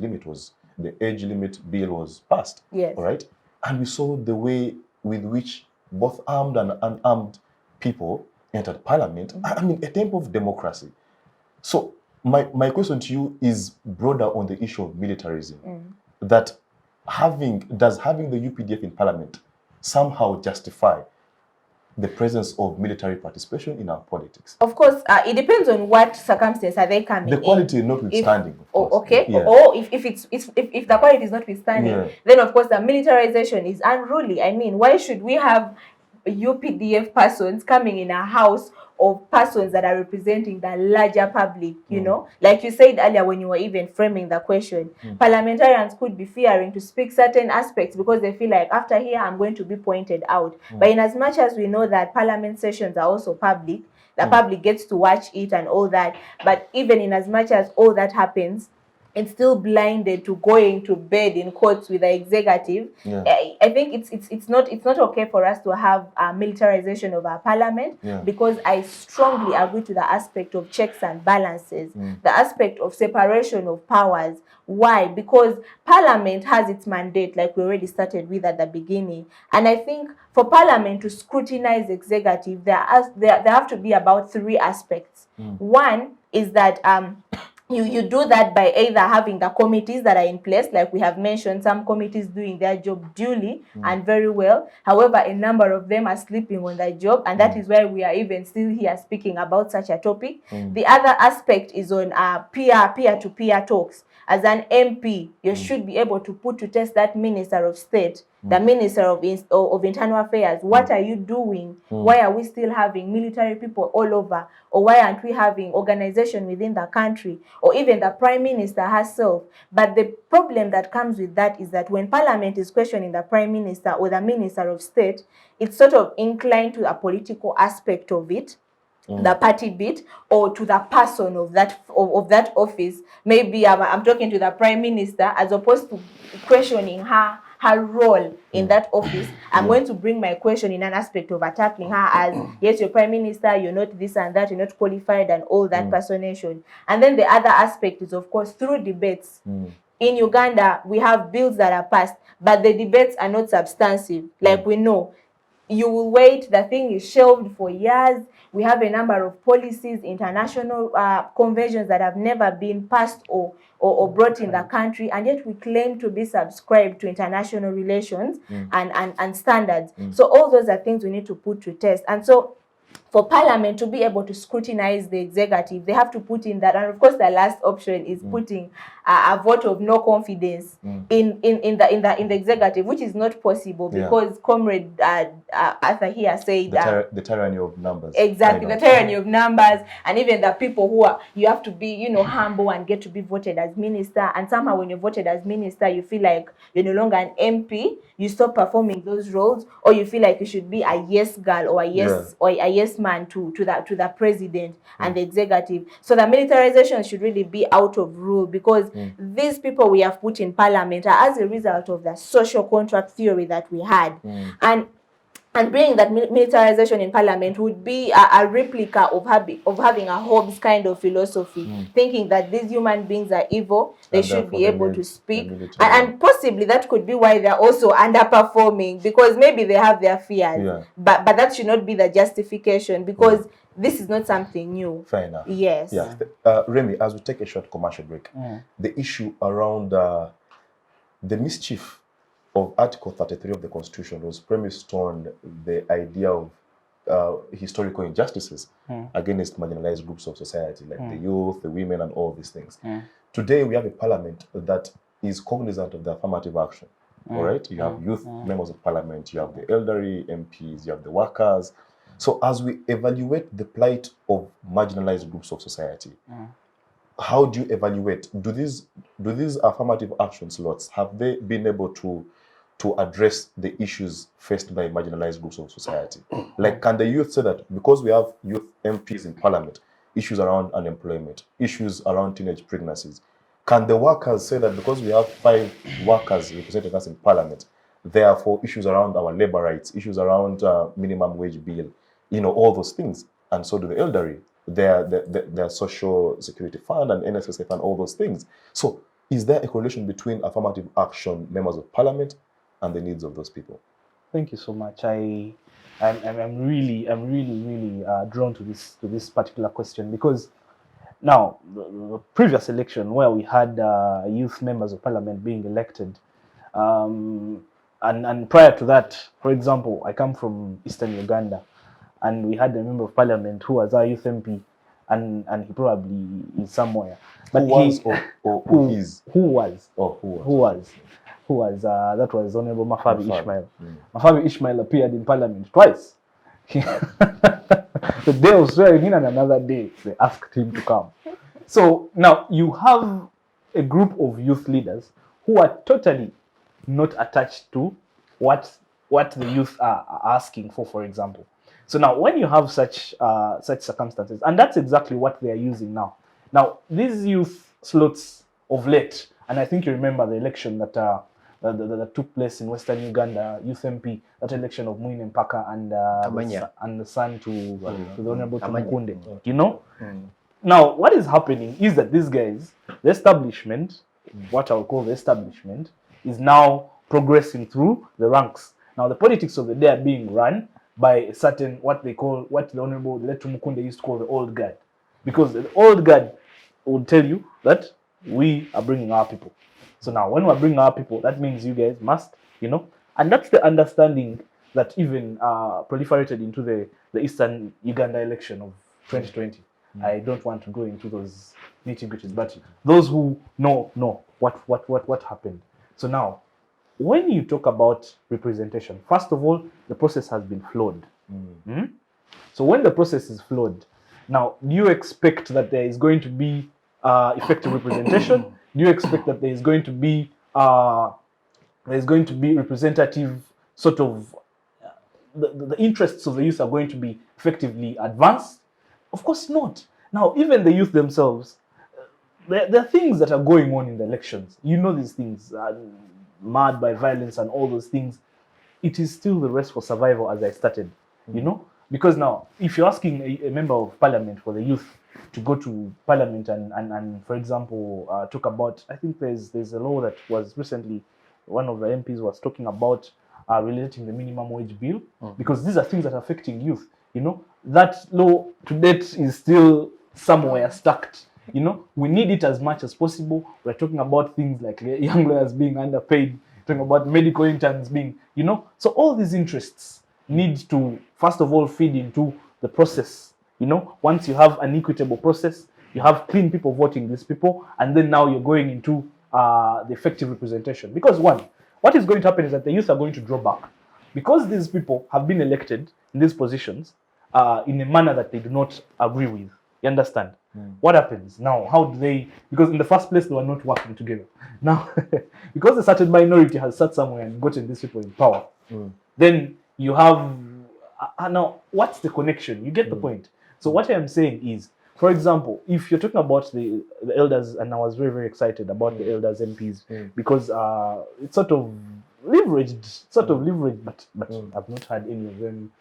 limit bill was passed. Yes. All right? And we saw the way with which both armed and unarmed people entered parliament. I mean, a temple of democracy. So my question to you is broader on the issue of militarism. That does having the UPDF in parliament somehow justify the presence of military participation in our politics? Of course, it depends on what circumstances are they coming in. The quality notwithstanding. If the quality is notwithstanding, then of course the militarization is unruly. I mean, why should we have UPDF persons coming in a house of persons that are representing the larger public, you know. Like you said earlier when you were even framing the question, parliamentarians could be fearing to speak certain aspects because they feel like after here I'm going to be pointed out. But in as much as we know that parliament sessions are also public, the public gets to watch it and all that, but even in as much as all that happens, it's still blinded to going to bed in courts with the executive. I think it's not okay for us to have a militarization of our parliament, because I strongly agree to the aspect of checks and balances, the aspect of separation of powers. Why? Because parliament has its mandate, like we already started with at the beginning, and I think for parliament to scrutinize executive, there have to be about 3 aspects. One is that you do that by either having the committees that are in place, like we have mentioned, some committees doing their job duly and very well. However, a number of them are sleeping on their job, and that is why we are even still here speaking about such a topic. The other aspect is on peer-to-peer talks. As an MP, you should be able to put to test that Minister of State, the Minister of Internal Affairs. What are you doing? Why are we still having military people all over? Or why aren't we having organization within the country? Or even the Prime Minister herself. But the problem that comes with that is that when Parliament is questioning the Prime Minister or the Minister of State, it's sort of inclined to a political aspect of it, the party bit, or to the person of that office. Maybe I'm talking to the Prime Minister, as opposed to questioning her role in that office. I'm going to bring my question in an aspect of attacking her as, yes, you're Prime Minister, you're not this and that, you're not qualified and all that personation. And then the other aspect is, of course, through debates. In Uganda, we have bills that are passed, but the debates are not substantive. Like we know, you will wait, the thing is shelved for years. We have a number of policies, international conventions that have never been passed or brought in the country, and yet we claim to be subscribed to international relations and standards. So all those are things we need to put to test. And so for Parliament to be able to scrutinize the executive, they have to put in that. And of course, the last option is putting a vote of no confidence in the executive, which is not possible because Comrade Arthur here said the tyranny of numbers. Exactly, the tyranny of numbers, and even the people who are, you have to be, humble and get to be voted as minister. And somehow when you're voted as minister, you feel like you're no longer an MP. You stop performing those roles, or you feel like you should be a yes girl or a yes man to the president and the executive. So the militarization should really be out of rule, because these people we have put in Parliament are as a result of the social contract theory that we had. And bringing that militarization in Parliament would be a replica of having a Hobbes kind of philosophy, thinking that these human beings are evil, they should be able to speak. And possibly that could be why they're also underperforming, because maybe they have their fears. But that should not be the justification, because this is not something new. Fair enough. Yes. Yeah. Remy, as we take a short commercial break, the issue around the mischief of Article 33 of the Constitution was premised on the idea of historical injustices against marginalized groups of society, like the youth, the women, and all these things. Today, we have a parliament that is cognizant of the affirmative action. All right? You have youth members of parliament, you have the elderly MPs, you have the workers. So as we evaluate the plight of marginalized groups of society, how do you evaluate? Do these affirmative action slots, have they been able to address the issues faced by marginalized groups of society? Like, can the youth say that because we have youth MPs in parliament, issues around unemployment, issues around teenage pregnancies, can the workers say that because we have 5 workers representing us in parliament, therefore issues around our labor rights, issues around minimum wage bill, all those things, and so do the elderly, their social security fund and NSSF and all those things. So is there a correlation between affirmative action members of parliament and the needs of those people? Thank you so much. I'm really drawn to this particular question, because now the previous election where we had youth members of parliament being elected, and prior to that, for example, I come from Eastern Uganda, and we had a member of parliament who was our youth MP, and he probably is somewhere. But that was Honorable Mafabi Ishmael. Mafabi Ishmael appeared in parliament twice The day of swearing in and another day, they asked him to come. So now you have a group of youth leaders who are totally not attached to what the youth are asking for example. So now when you have such circumstances, and that's exactly what they are using now. Now these youth slots of late, and I think you remember the election that took place in Western Uganda, youth MP, that election of Mwine Mpaka and the son to the Honorable Tumukunde. You know? Now, what is happening is that these guys, the establishment, what I'll call the establishment, is now progressing through the ranks. Now, the politics of the day are being run by a certain, what the Honorable Tumukunde used to call the old guard. Because the old guard would tell you that we are bringing our people. So now, when we're bringing our people, that means you guys must, and that's the understanding that even proliferated into the Eastern Uganda election of 2020. I don't want to go into those nitty-gritties, but those who know what happened. So now, when you talk about representation, first of all, the process has been flawed. So when the process is flawed, now, do you expect that there is going to be effective representation? Do you expect that there is going to be representative sort of the interests of the youth are going to be effectively advanced? Of course not. Now, even the youth themselves, there are things that are going on in the elections. You know these things, marred by violence and all those things. It is still the race for survival as I started, Because now, if you're asking a member of parliament for the youth to go to parliament and for example, talk about, I think there's a law that was recently, one of the MPs was talking about relating the minimum wage bill, because these are things that are affecting youth, That law to date is still somewhere stuck. We need it as much as possible. We're talking about things like young lawyers being underpaid, talking about medical interns being, So all these interests need to, first of all, feed into the process. Once you have an equitable process, you have clean people voting these people, and then now you're going into the effective representation. Because what is going to happen is that the youth are going to draw back. Because these people have been elected in these positions, in a manner that they do not agree with. You understand? What happens now? How do they? Because in the first place they were not working together. Now, because a certain minority has sat somewhere and gotten these people in power, then you have now. What's the connection? You get the point. So what I am saying is, for example, if you're talking about the elders, and I was very, very excited about the elders MPs because it's sort of leveraged, but I've not had any of them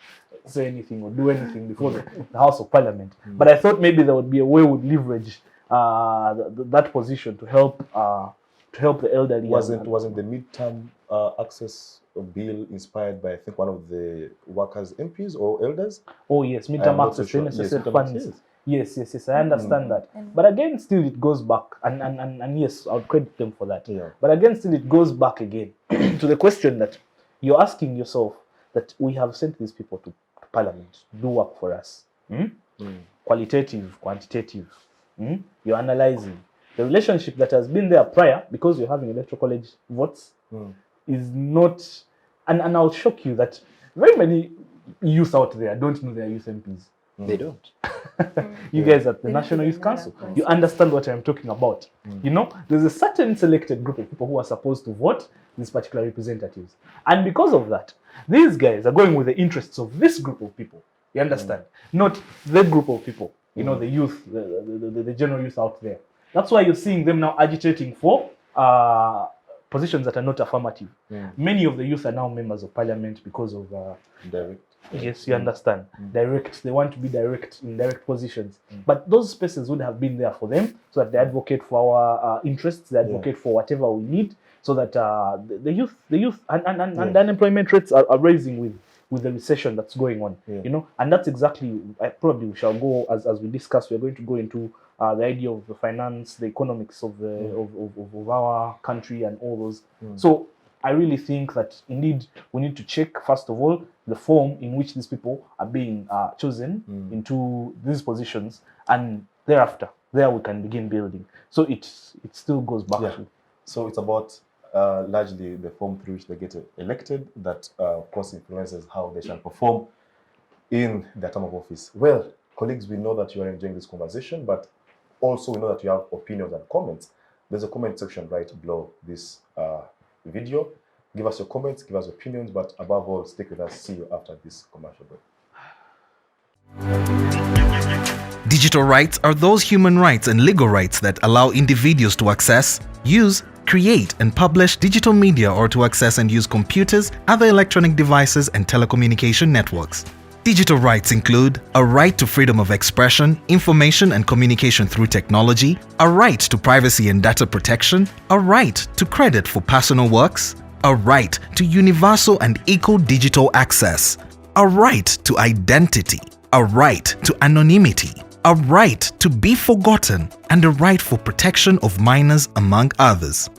say anything or do anything before the House of Parliament. But I thought maybe there would be a way we would leverage that position to help the elderly. Wasn't the midterm access bill inspired by, I think, one of the workers' MPs or elders? Oh yes, midterm access to NSSF funds. Yes, I understand that. But again, still it goes back, and yes, I would credit them for that. Yeah. But again, still it goes back again to the question that you're asking yourself, that we have sent these people to Parliament to do work for us. Qualitative, quantitative. You're analyzing. The relationship that has been there prior, because you're having electoral college votes, is not, and I'll shock you that very many youth out there don't know their youth MPs. They don't. You guys at the National Youth Council, you understand what I'm talking about. There's a certain selected group of people who are supposed to vote these particular representatives. And because of that, these guys are going with the interests of this group of people. You understand? Not the group of people, the youth, the general youth out there. That's why you're seeing them now agitating for positions that are not affirmative. Many of the youth are now members of parliament because of direct. Yes, you understand. Direct. They want to be direct in direct positions. But those spaces would have been there for them, so that they advocate for our interests, they advocate for whatever we need, so that the youth and the unemployment rates are rising with the recession that's going on. And that's exactly, probably we shall go, as we discussed, we're going to go into the idea of the finance, the economics of of our country and all those. So I really think that indeed we need to check, first of all, the form in which these people are being chosen into these positions, and thereafter, there we can begin building. So it still goes back to. So it's about largely the form through which they get elected that, of course, influences how they shall perform in their term of office? Well, colleagues, we know that you are enjoying this conversation, but also we know that you have opinions and comments. There's a comment section right below this video. Give us your comments, give us opinions, but above all, stick with us. See you after this commercial break. Digital rights are those human rights and legal rights that allow individuals to access, use, create and publish digital media or to access and use computers, other electronic devices and telecommunication networks. Digital rights include a right to freedom of expression, information and communication through technology, a right to privacy and data protection, a right to credit for personal works, a right to universal and equal digital access, a right to identity, a right to anonymity, a right to be forgotten, and a right for protection of minors, among others.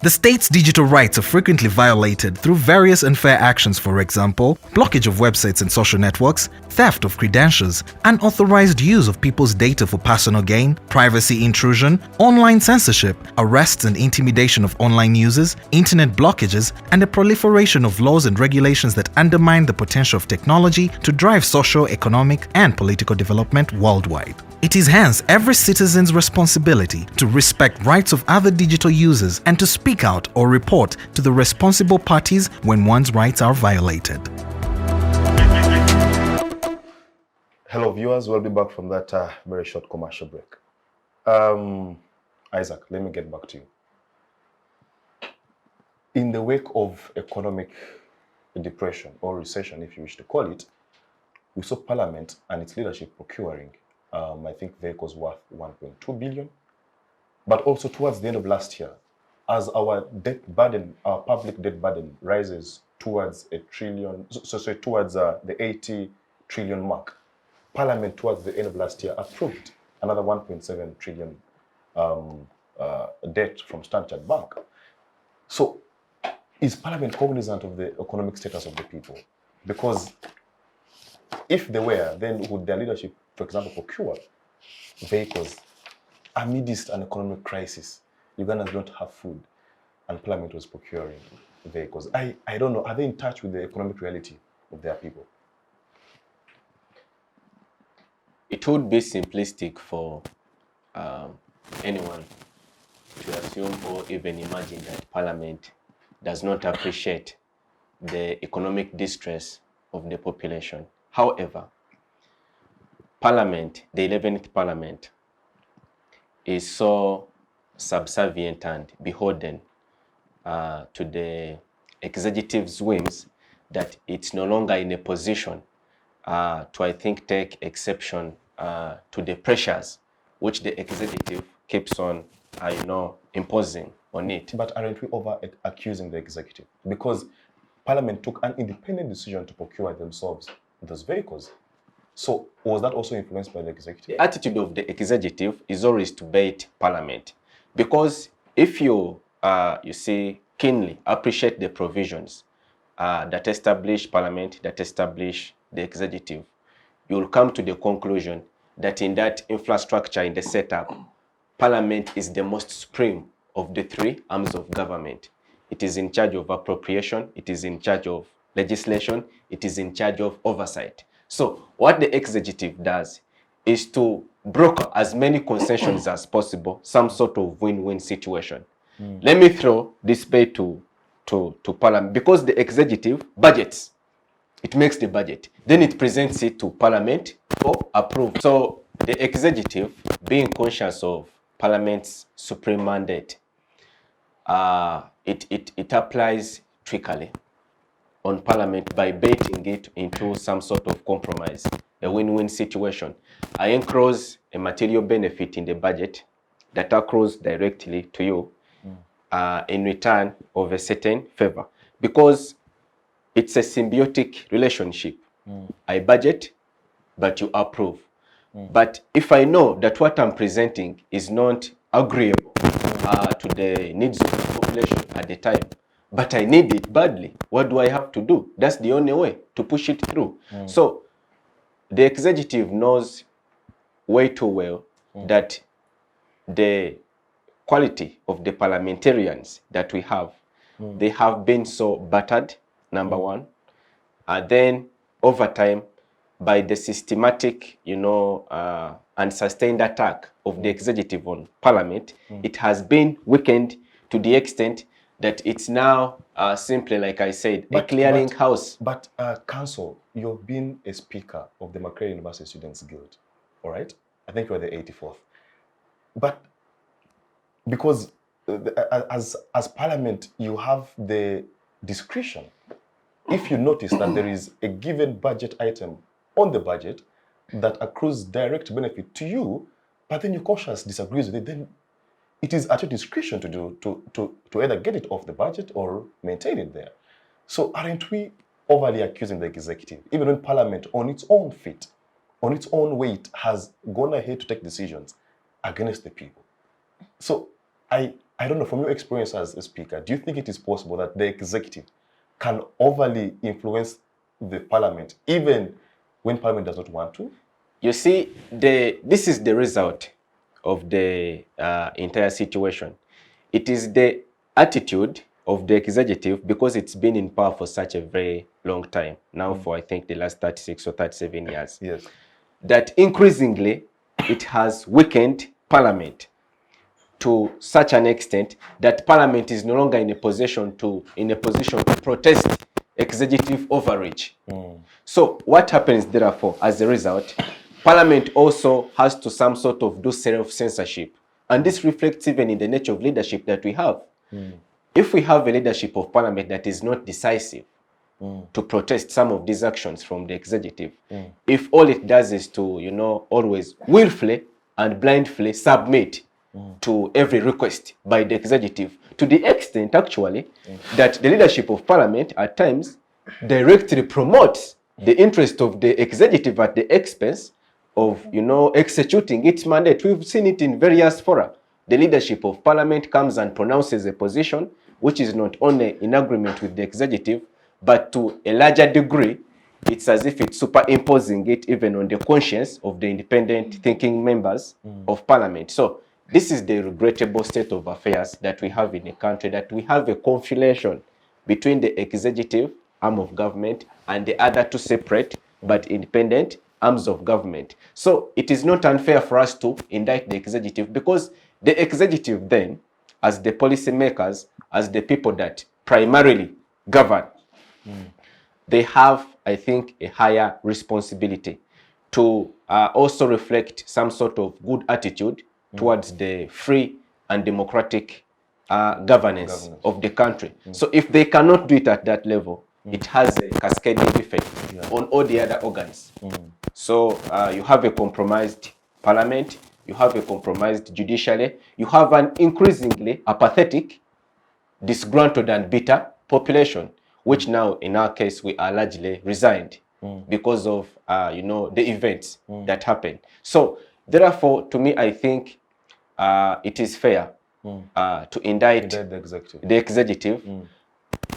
The state's digital rights are frequently violated through various unfair actions, for example, blockage of websites and social networks, theft of credentials, unauthorized use of people's data for personal gain, privacy intrusion, online censorship, arrests and intimidation of online users, internet blockages, and the proliferation of laws and regulations that undermine the potential of technology to drive social, economic, and political development worldwide. It is hence every citizen's responsibility to respect rights of other digital users and to speak out or report to the responsible parties when one's rights are violated. Hello viewers, we'll be back from that very short commercial break. Isaac, let me get back to you. In the wake of economic depression or recession, if you wish to call it, we saw Parliament and its leadership procuring I think vehicles worth 1.2 billion. But also towards the end of last year, as our debt burden, our public debt burden rises towards a trillion, towards the 80 trillion mark, Parliament towards the end of last year approved another 1.7 trillion debt from Standard Bank. So is Parliament cognizant of the economic status of the people? Because if they were, then would their leadership, for example, procure vehicles amidst an economic crisis? Ugandans don't have food, and Parliament was procuring vehicles. I don't know. Are they in touch with the economic reality of their people? It would be simplistic for anyone to assume or even imagine that Parliament does not appreciate the economic distress of the population. However, Parliament, the 11th Parliament, is so subservient and beholden to the executive's whims that it's no longer in a position to, I think, take exception to the pressures which the executive keeps on, imposing on it. But aren't we over accusing the executive? Because Parliament took an independent decision to procure themselves those vehicles. So was that also influenced by the executive? The attitude of the executive is always to bait Parliament, because if you keenly appreciate the provisions that establish Parliament, that establish the executive, you will come to the conclusion that in that infrastructure, in the setup, Parliament is the most supreme of the three arms of government. It is in charge of appropriation, it is in charge of legislation, it is in charge of oversight. So what the executive does is to broker as many concessions as possible, some sort of win-win situation. Let me throw this bait to Parliament, because the executive budgets. It makes the budget. Then it presents it to Parliament for approval. So the executive, being conscious of Parliament's supreme mandate, it applies trickery on Parliament by baiting it into some sort of compromise, a win-win situation. I enclose a material benefit in the budget that accrues directly to you in return of a certain favor, because it's a symbiotic relationship. I budget, but you approve. But if I know that what I'm presenting is not agreeable to the needs of the population at the time, but I need it badly, what do I have to do? That's the only way to push it through. So the executive knows way too well that the quality of the parliamentarians that we have, they have been so battered, number one. And then over time, by the systematic, and sustained attack of the executive on parliament, it has been weakened to the extent that it's now simply, like I said, a clearing house. But Council, you've been a speaker of the Makerere University Students Guild, all right? I think you're the 84th. But because as Parliament, you have the discretion. If you notice that there is a given budget item on the budget that accrues direct benefit to you, but then your conscience disagrees with it, then it is at your discretion to either get it off the budget or maintain it there. So aren't we overly accusing the executive, even when Parliament on its own feet, on its own weight, has gone ahead to take decisions against the people? So I don't know, from your experience as a speaker, do you think it is possible that the executive can overly influence the Parliament, even when Parliament does not want to? You see, this is the result of the entire situation. It is the attitude of the executive, because it's been in power for such a very long time, now for I think the last 36 or 37 years, Yes, that increasingly it has weakened Parliament to such an extent that Parliament is no longer in a position to protest executive overreach. So what happens therefore as a result? Parliament also has to some sort of do self-censorship, and this reflects even in the nature of leadership that we have. If we have a leadership of Parliament that is not decisive to protest some of these actions from the executive, if all it does is to, always willfully and blindly submit to every request by the executive, to the extent actually that the leadership of Parliament at times directly promotes the interest of the executive at the expense of, executing its mandate. We've seen it in various fora. The leadership of Parliament comes and pronounces a position which is not only in agreement with the executive, but to a larger degree, it's as if it's superimposing it even on the conscience of the independent thinking members of Parliament. So this is the regrettable state of affairs that we have in a country, that we have a conflation between the executive arm of government and the other two separate but independent arms of government. So it is not unfair for us to indict the executive, because the executive then, as the policymakers, as the people that primarily govern, they have, I think, a higher responsibility to also reflect some sort of good attitude towards the free and democratic governance of the country. So if they cannot do it at that level, it has a cascading effect on all the other organs. So you have a compromised Parliament, you have a compromised judiciary, you have an increasingly apathetic, disgruntled and bitter population, which now in our case we are largely resigned because of the events that happened. So therefore, to me, I think it is fair to indict the executive,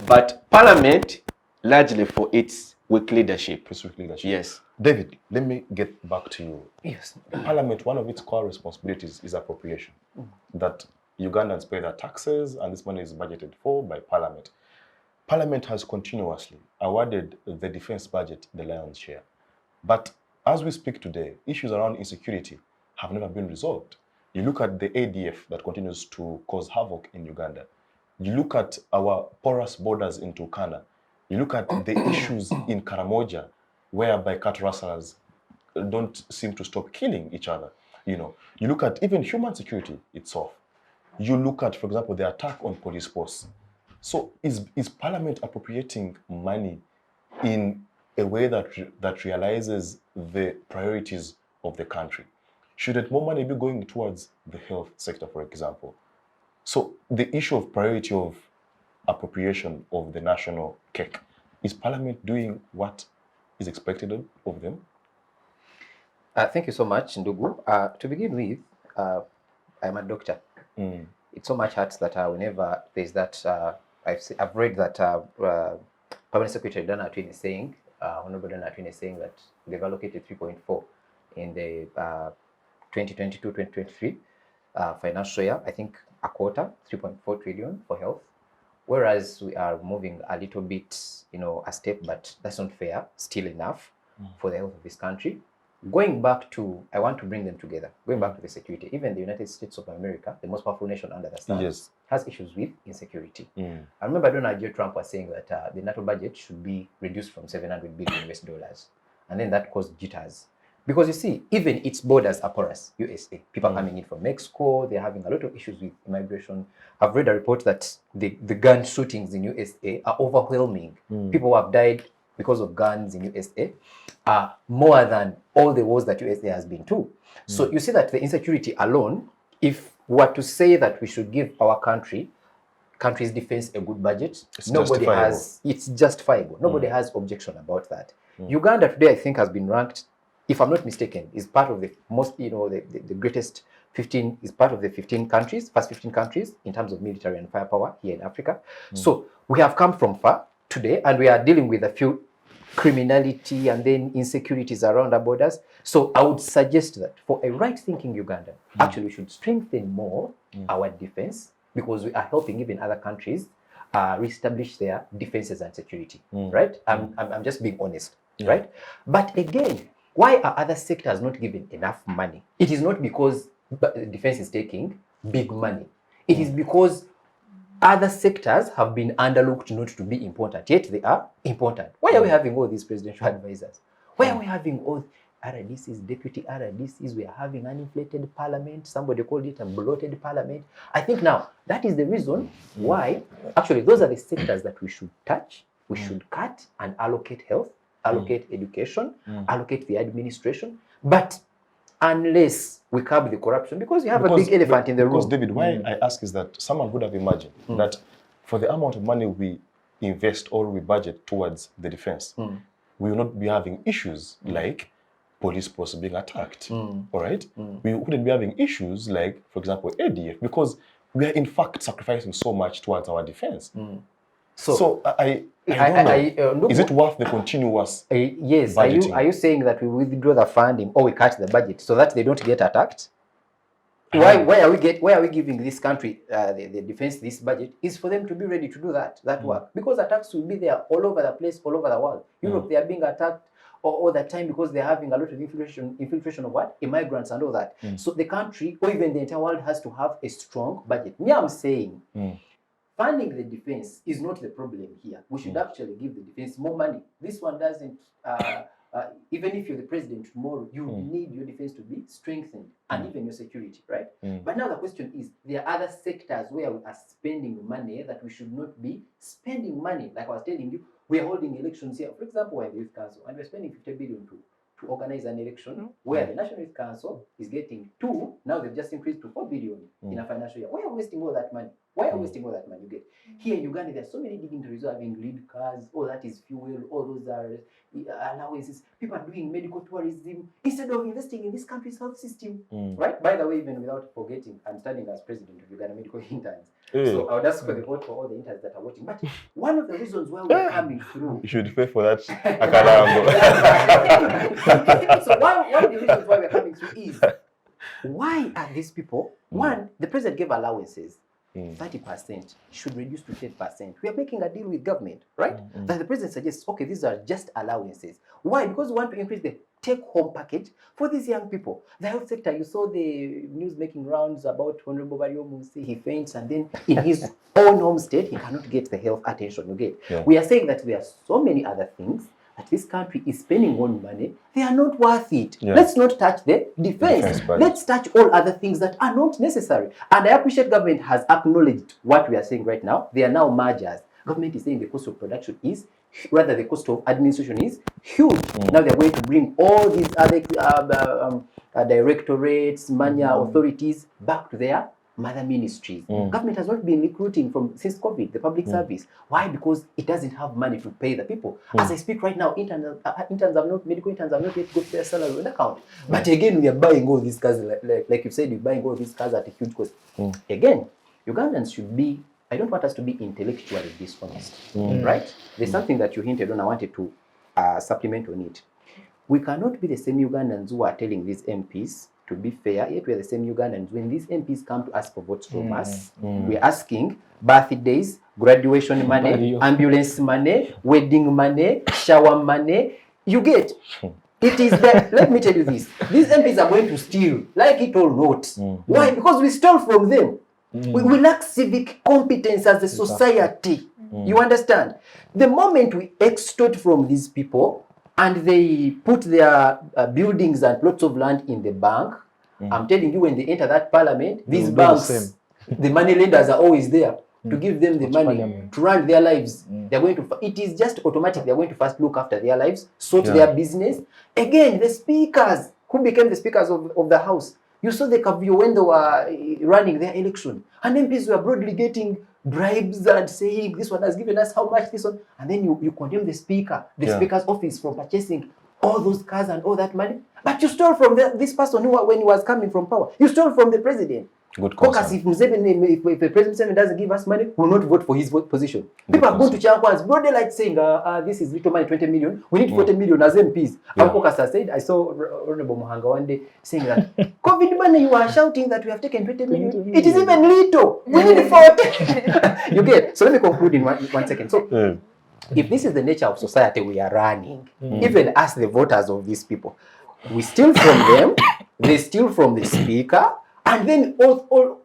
but Parliament largely for its weak leadership. Yes. David, let me get back to you. Yes. Parliament, one of its core responsibilities is appropriation. That Ugandans pay their taxes, and this money is budgeted for by Parliament. Parliament has continuously awarded the defense budget the lion's share. But as we speak today, issues around insecurity have never been resolved. You look at the ADF that continues to cause havoc in Uganda. You look at our porous borders in Turkana. You look at the issues in Karamoja, whereby cat rustlers don't seem to stop killing each other. You look at even human security itself. You look at, for example, the attack on police posts. So is Parliament appropriating money in a way that realizes the priorities of the country? Shouldn't more money be going towards the health sector, for example? So the issue of priority of appropriation of the national cake, is Parliament doing what is expected of them? Thank you so much, Ndugu. To begin with, I'm a doctor. It so much hurts that whenever there's that, I've read that Permanent Secretary Dana Atwin is saying, Honorable Dana Atwin is saying that they've allocated 3.4 in the 2022-2023 financial year. I think a quarter, 3.4 trillion for health, whereas we are moving a little bit, a step, but that's not fair, still enough. for the health of this country. Going back to, I want to bring them together. Going back to the security, even the United States of America, the most powerful nation under the stars, has issues with insecurity. I remember Donald J. Trump was saying that the NATO budget should be reduced from $700 billion US, and then that caused jitters. Because you see, even its borders are porous, USA. People are coming in from Mexico, they're having a lot of issues with immigration. I've read a report that the gun shootings in USA are overwhelming. People who have died because of guns in USA are more than all the wars that USA has been to. So you see that the insecurity alone, if we were to say that we should give our country's defense a good budget, it's justifiable. Nobody has objection about that. Uganda today, I think, has been ranked, if I'm not mistaken, is part of the most, the greatest 15, is part of the 15 countries, first 15 countries in terms of military and firepower here in Africa. So we have come from far today, and we are dealing with a few criminality and then insecurities around our borders. So I would suggest that for a right-thinking Ugandan, actually we should strengthen more our defense, because we are helping even other countries reestablish their defenses and security, right? I'm just being honest, right? But again, why are other sectors not given enough money? It is not because defense is taking big money. It is because other sectors have been underlooked not to be important, yet they are important. Why are we having all these presidential advisors? Why are we having all RDCs, deputy RDCs? We are having an inflated parliament. Somebody called it a bloated parliament. I think now that is the reason why, actually, those are the sectors that we should touch, we should cut and allocate health, allocate education, allocate the administration. But unless we curb the corruption, because you have a big elephant in the room. Because, David, why I ask is that someone would have imagined that for the amount of money we invest or we budget towards the defense, we will not be having issues like police posts being attacked, all right? We wouldn't be having issues like, for example, ADF, because we are in fact sacrificing so much towards our defense. So I don't know. Is it worth the continuous yes, budgeting? are you saying that we withdraw the funding or we cut the budget so that they don't get attacked? Why are we giving this country the defense this budget? Is for them to be ready to do that work, because attacks will be there all over the place, all over the world. Europe, they are being attacked all the time because they're having a lot of infiltration of what? Immigrants and all that. So the country, or even the entire world, has to have a strong budget. Me, I'm saying funding the defense is not the problem here. We should actually give the defense more money. This one doesn't, even if you're the president tomorrow, you need your defense to be strengthened and even your security, right? But now the question is, there are other sectors where we are spending money that we should not be spending money. Like I was telling you, we are holding elections here. For example, we're the Youth Council, and we're spending 50 billion to organize an election where the National Youth Council is getting 2, now they've just increased to 4 billion in a financial year. Why are we wasting all that money? Why are we wasting all that money? You get here in Uganda, there are so many dignitaries having lead cars, all that is fuel, all those are allowances. People are doing medical tourism instead of investing in this country's health system, right? By the way, even without forgetting, I'm standing as president of Uganda Medical Interns. So I would ask for the vote for all the interns that are watching. But one of the reasons why we're coming through, You should pay for that. so one of the reasons why we're coming through is, why are these people? One, the president gave allowances. 30% should reduce to 10%. We are making a deal with government, right? That the president suggests, okay, these are just allowances. Why? Because we want to increase the take-home package for these young people. The health sector, you saw the news making rounds about Honorable Barrio Musi, he faints, and then in his own home state, he cannot get the health attention you get. We are saying that there are so many other things that this country is spending on money, they are not worth it. Let's not touch the defense. Let's touch all other things that are not necessary. And I appreciate government has acknowledged what we are saying right now. They are now mergers. Government is saying the cost of production is, rather the cost of administration is huge. Now they are going to bring all these other directorates, mania authorities back to their mother ministries. Government has not been recruiting since COVID, the public service. Why? Because it doesn't have money to pay the people. As I speak right now, medical interns have not yet got their salary on account. But again, we are buying all these cars, like you said, we're buying all these cars at a huge cost. Again, Ugandans should be, I don't want us to be intellectually dishonest, right? There's something that you hinted on, I wanted to supplement on it. We cannot be the same Ugandans who are telling these MPs to be fair, yet we are the same Ugandans. When these MPs come to ask for votes from us, we're asking birthdays, graduation money, ambulance money, wedding money, shower money, You get? It is that, let me tell you this. These MPs are going to steal, like it or not. Why? Because we stole from them. We lack civic competence as a society. You understand? The moment we extort from these people and they put their buildings and plots of land in the bank, I'm telling you, when they enter that parliament, these banks, the money lenders are always there to give them the money to run their lives. They're going to, it is just automatic. They're going to first look after their lives, sort their business. Again, the speakers, who became the speakers of the house, you saw the Kavio when they were running their election. And MPs were broadly getting bribes and saying, this one has given us how much, this one. And then you condemn the speaker, the speaker's office from purchasing all those cars and all that money. But you stole from this person who, when he was coming from power. You stole from the president. Good Because if the president doesn't give us money, we will not vote for his vote People are going to Chankwan's broad daylight saying, this is little money, 20 million. We need 40 million as MPs. And Caucus has said, I saw Honorable Muhanga one day saying that, COVID money, you are shouting that we have taken 20 million. It is even little. We need 40. You get? So let me conclude in one second. So if this is the nature of society we are running, even as the voters of these people, we steal from them, they steal from the speaker, and then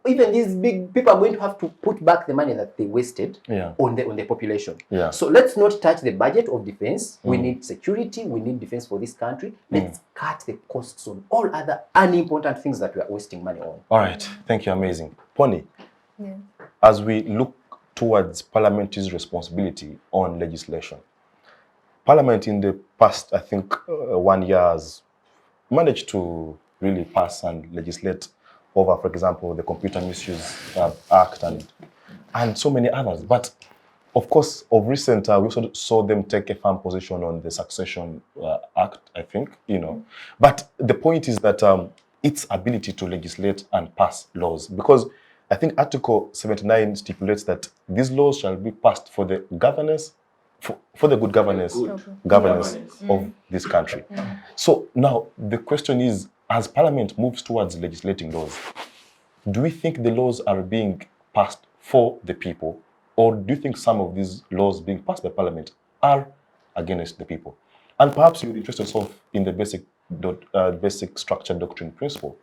even these big people are going to have to put back the money that they wasted on the population. So let's not touch the budget of defense. We need security. We need defense for this country. Let's cut the costs on all other unimportant things that we are wasting money on. All right. Thank you. Amazing. Poni, as we look towards Parliament's responsibility on legislation, Parliament in the past, I think, 1 year has managed to really pass and legislate over, for example, the Computer Misuse Act and so many others. But of course, of recent, we also saw them take a firm position on the Succession Act, I think, But the point is that its ability to legislate and pass laws, because I think Article 79 stipulates that these laws shall be passed for the governance, for the good governance, of this country. So now the question is, as Parliament moves towards legislating laws, do we think the laws are being passed for the people, or do you think some of these laws being passed by Parliament are against the people? And perhaps you would interest yourself in the basic structure doctrine principle,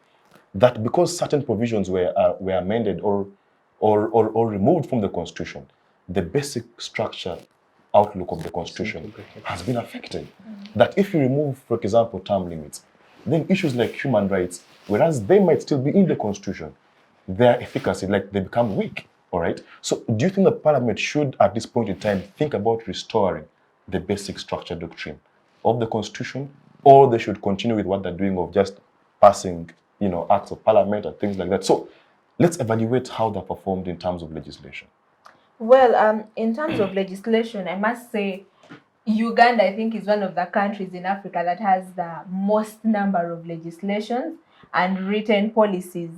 that because certain provisions were amended or removed from the Constitution, the basic structure outlook of the Constitution has been affected. That if you remove, for example, term limits, then issues like human rights, whereas they might still be in the Constitution, their efficacy, they become weak, all right? So do you think that Parliament should, at this point in time, think about restoring the basic structure doctrine of the Constitution, or they should continue with what they're doing of just passing, acts of Parliament and things like that? So let's evaluate how they're performed in terms of legislation. Well, in terms of legislation, I must say Uganda, I think, is one of the countries in Africa that has the most number of legislations and written policies.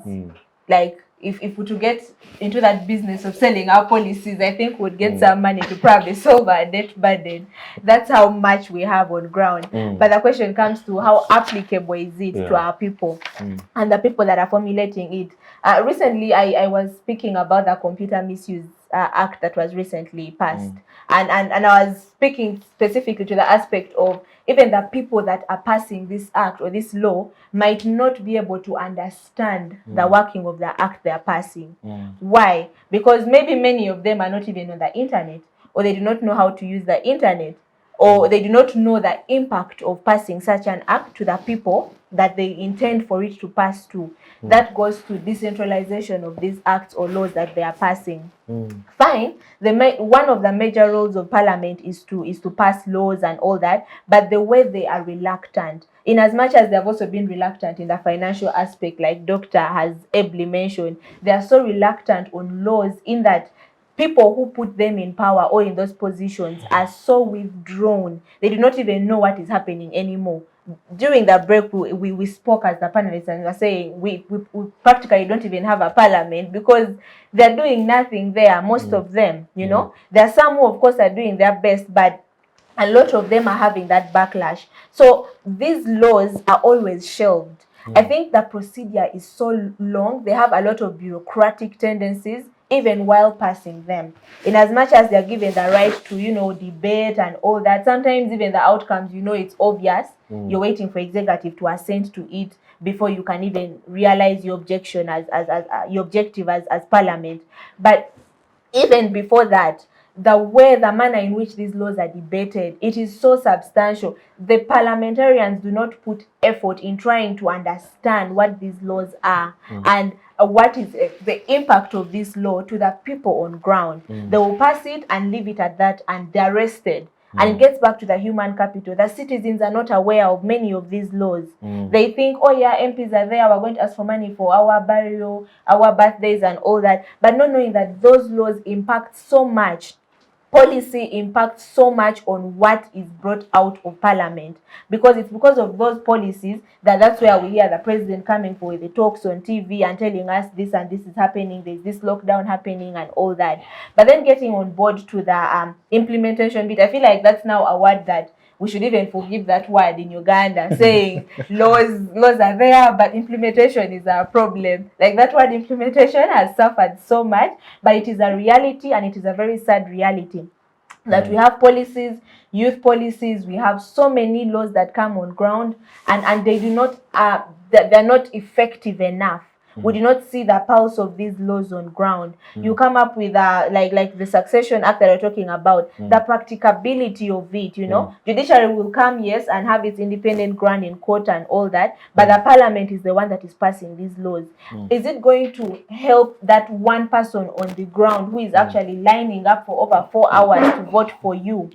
Like, if we to get into that business of selling our policies, I think we'd get some money to probably solve our debt burden. That's how much we have on ground. But the question comes to how applicable is it to our people and the people that are formulating it. Recently, I was speaking about the Computer Misuse Act that was recently passed. And I was speaking specifically to the aspect of even the people that are passing this act or this law might not be able to understand the working of the act they are passing. Why? Because maybe many of them are not even on the internet, or they do not know how to use the internet, or they do not know the impact of passing such an act to the people that they intend for it to pass to. That goes to decentralization of these acts or laws that they are passing. Fine. One of the major roles of Parliament is to pass laws and all that, but the way they are reluctant, in as much as they have also been reluctant in the financial aspect, like Doctor has ably mentioned, they are so reluctant on laws in that people who put them in power or in those positions are so withdrawn. They do not even know what is happening anymore. During the break, we spoke as the panelists and we were saying we practically don't even have a parliament because they're doing nothing there, most of them, you know. There are some who, of course, are doing their best, but a lot of them are having that backlash. So these laws are always shelved. I think the procedure is so long. They have a lot of bureaucratic tendencies. even while passing them. In as much as they're given the right to, you know, debate and all that, sometimes even the outcomes, you know, it's obvious. You're waiting for executive to assent to it before you can even realize your objection as your objective as parliament. But even before that, the manner in which these laws are debated, it is so substantial. The parliamentarians do not put effort in trying to understand what these laws are and what is the impact of this law to the people on ground. They will pass it and leave it at that, and they're arrested. And it gets back to the human capital. The citizens are not aware of many of these laws. They think, oh yeah, MPs are there, we're going to ask for money for our burial, our birthdays and all that. But not knowing that those laws impact so much. Policy impacts so much on what is brought out of parliament, because it's because of those policies that's where we hear the president coming for the talks on TV and telling us this and this is happening, there's this lockdown happening and all that. But then getting on board to the implementation bit, I feel like that's now a word that we should even forgive that word in Uganda, saying laws are there, but implementation is a problem. Like, that word implementation has suffered so much, but it is a reality, and it is a very sad reality that we have policies, youth policies, we have so many laws that come on ground, and they do not, they're not effective enough. We do not see the pulse of these laws on ground. You come up with like the Succession Act that we're talking about, the practicability of it, you know. Judiciary will come, yes, and have its independent ground in court and all that, but the parliament is the one that is passing these laws. Is it going to help that one person on the ground who is actually lining up for over 4 hours to vote for you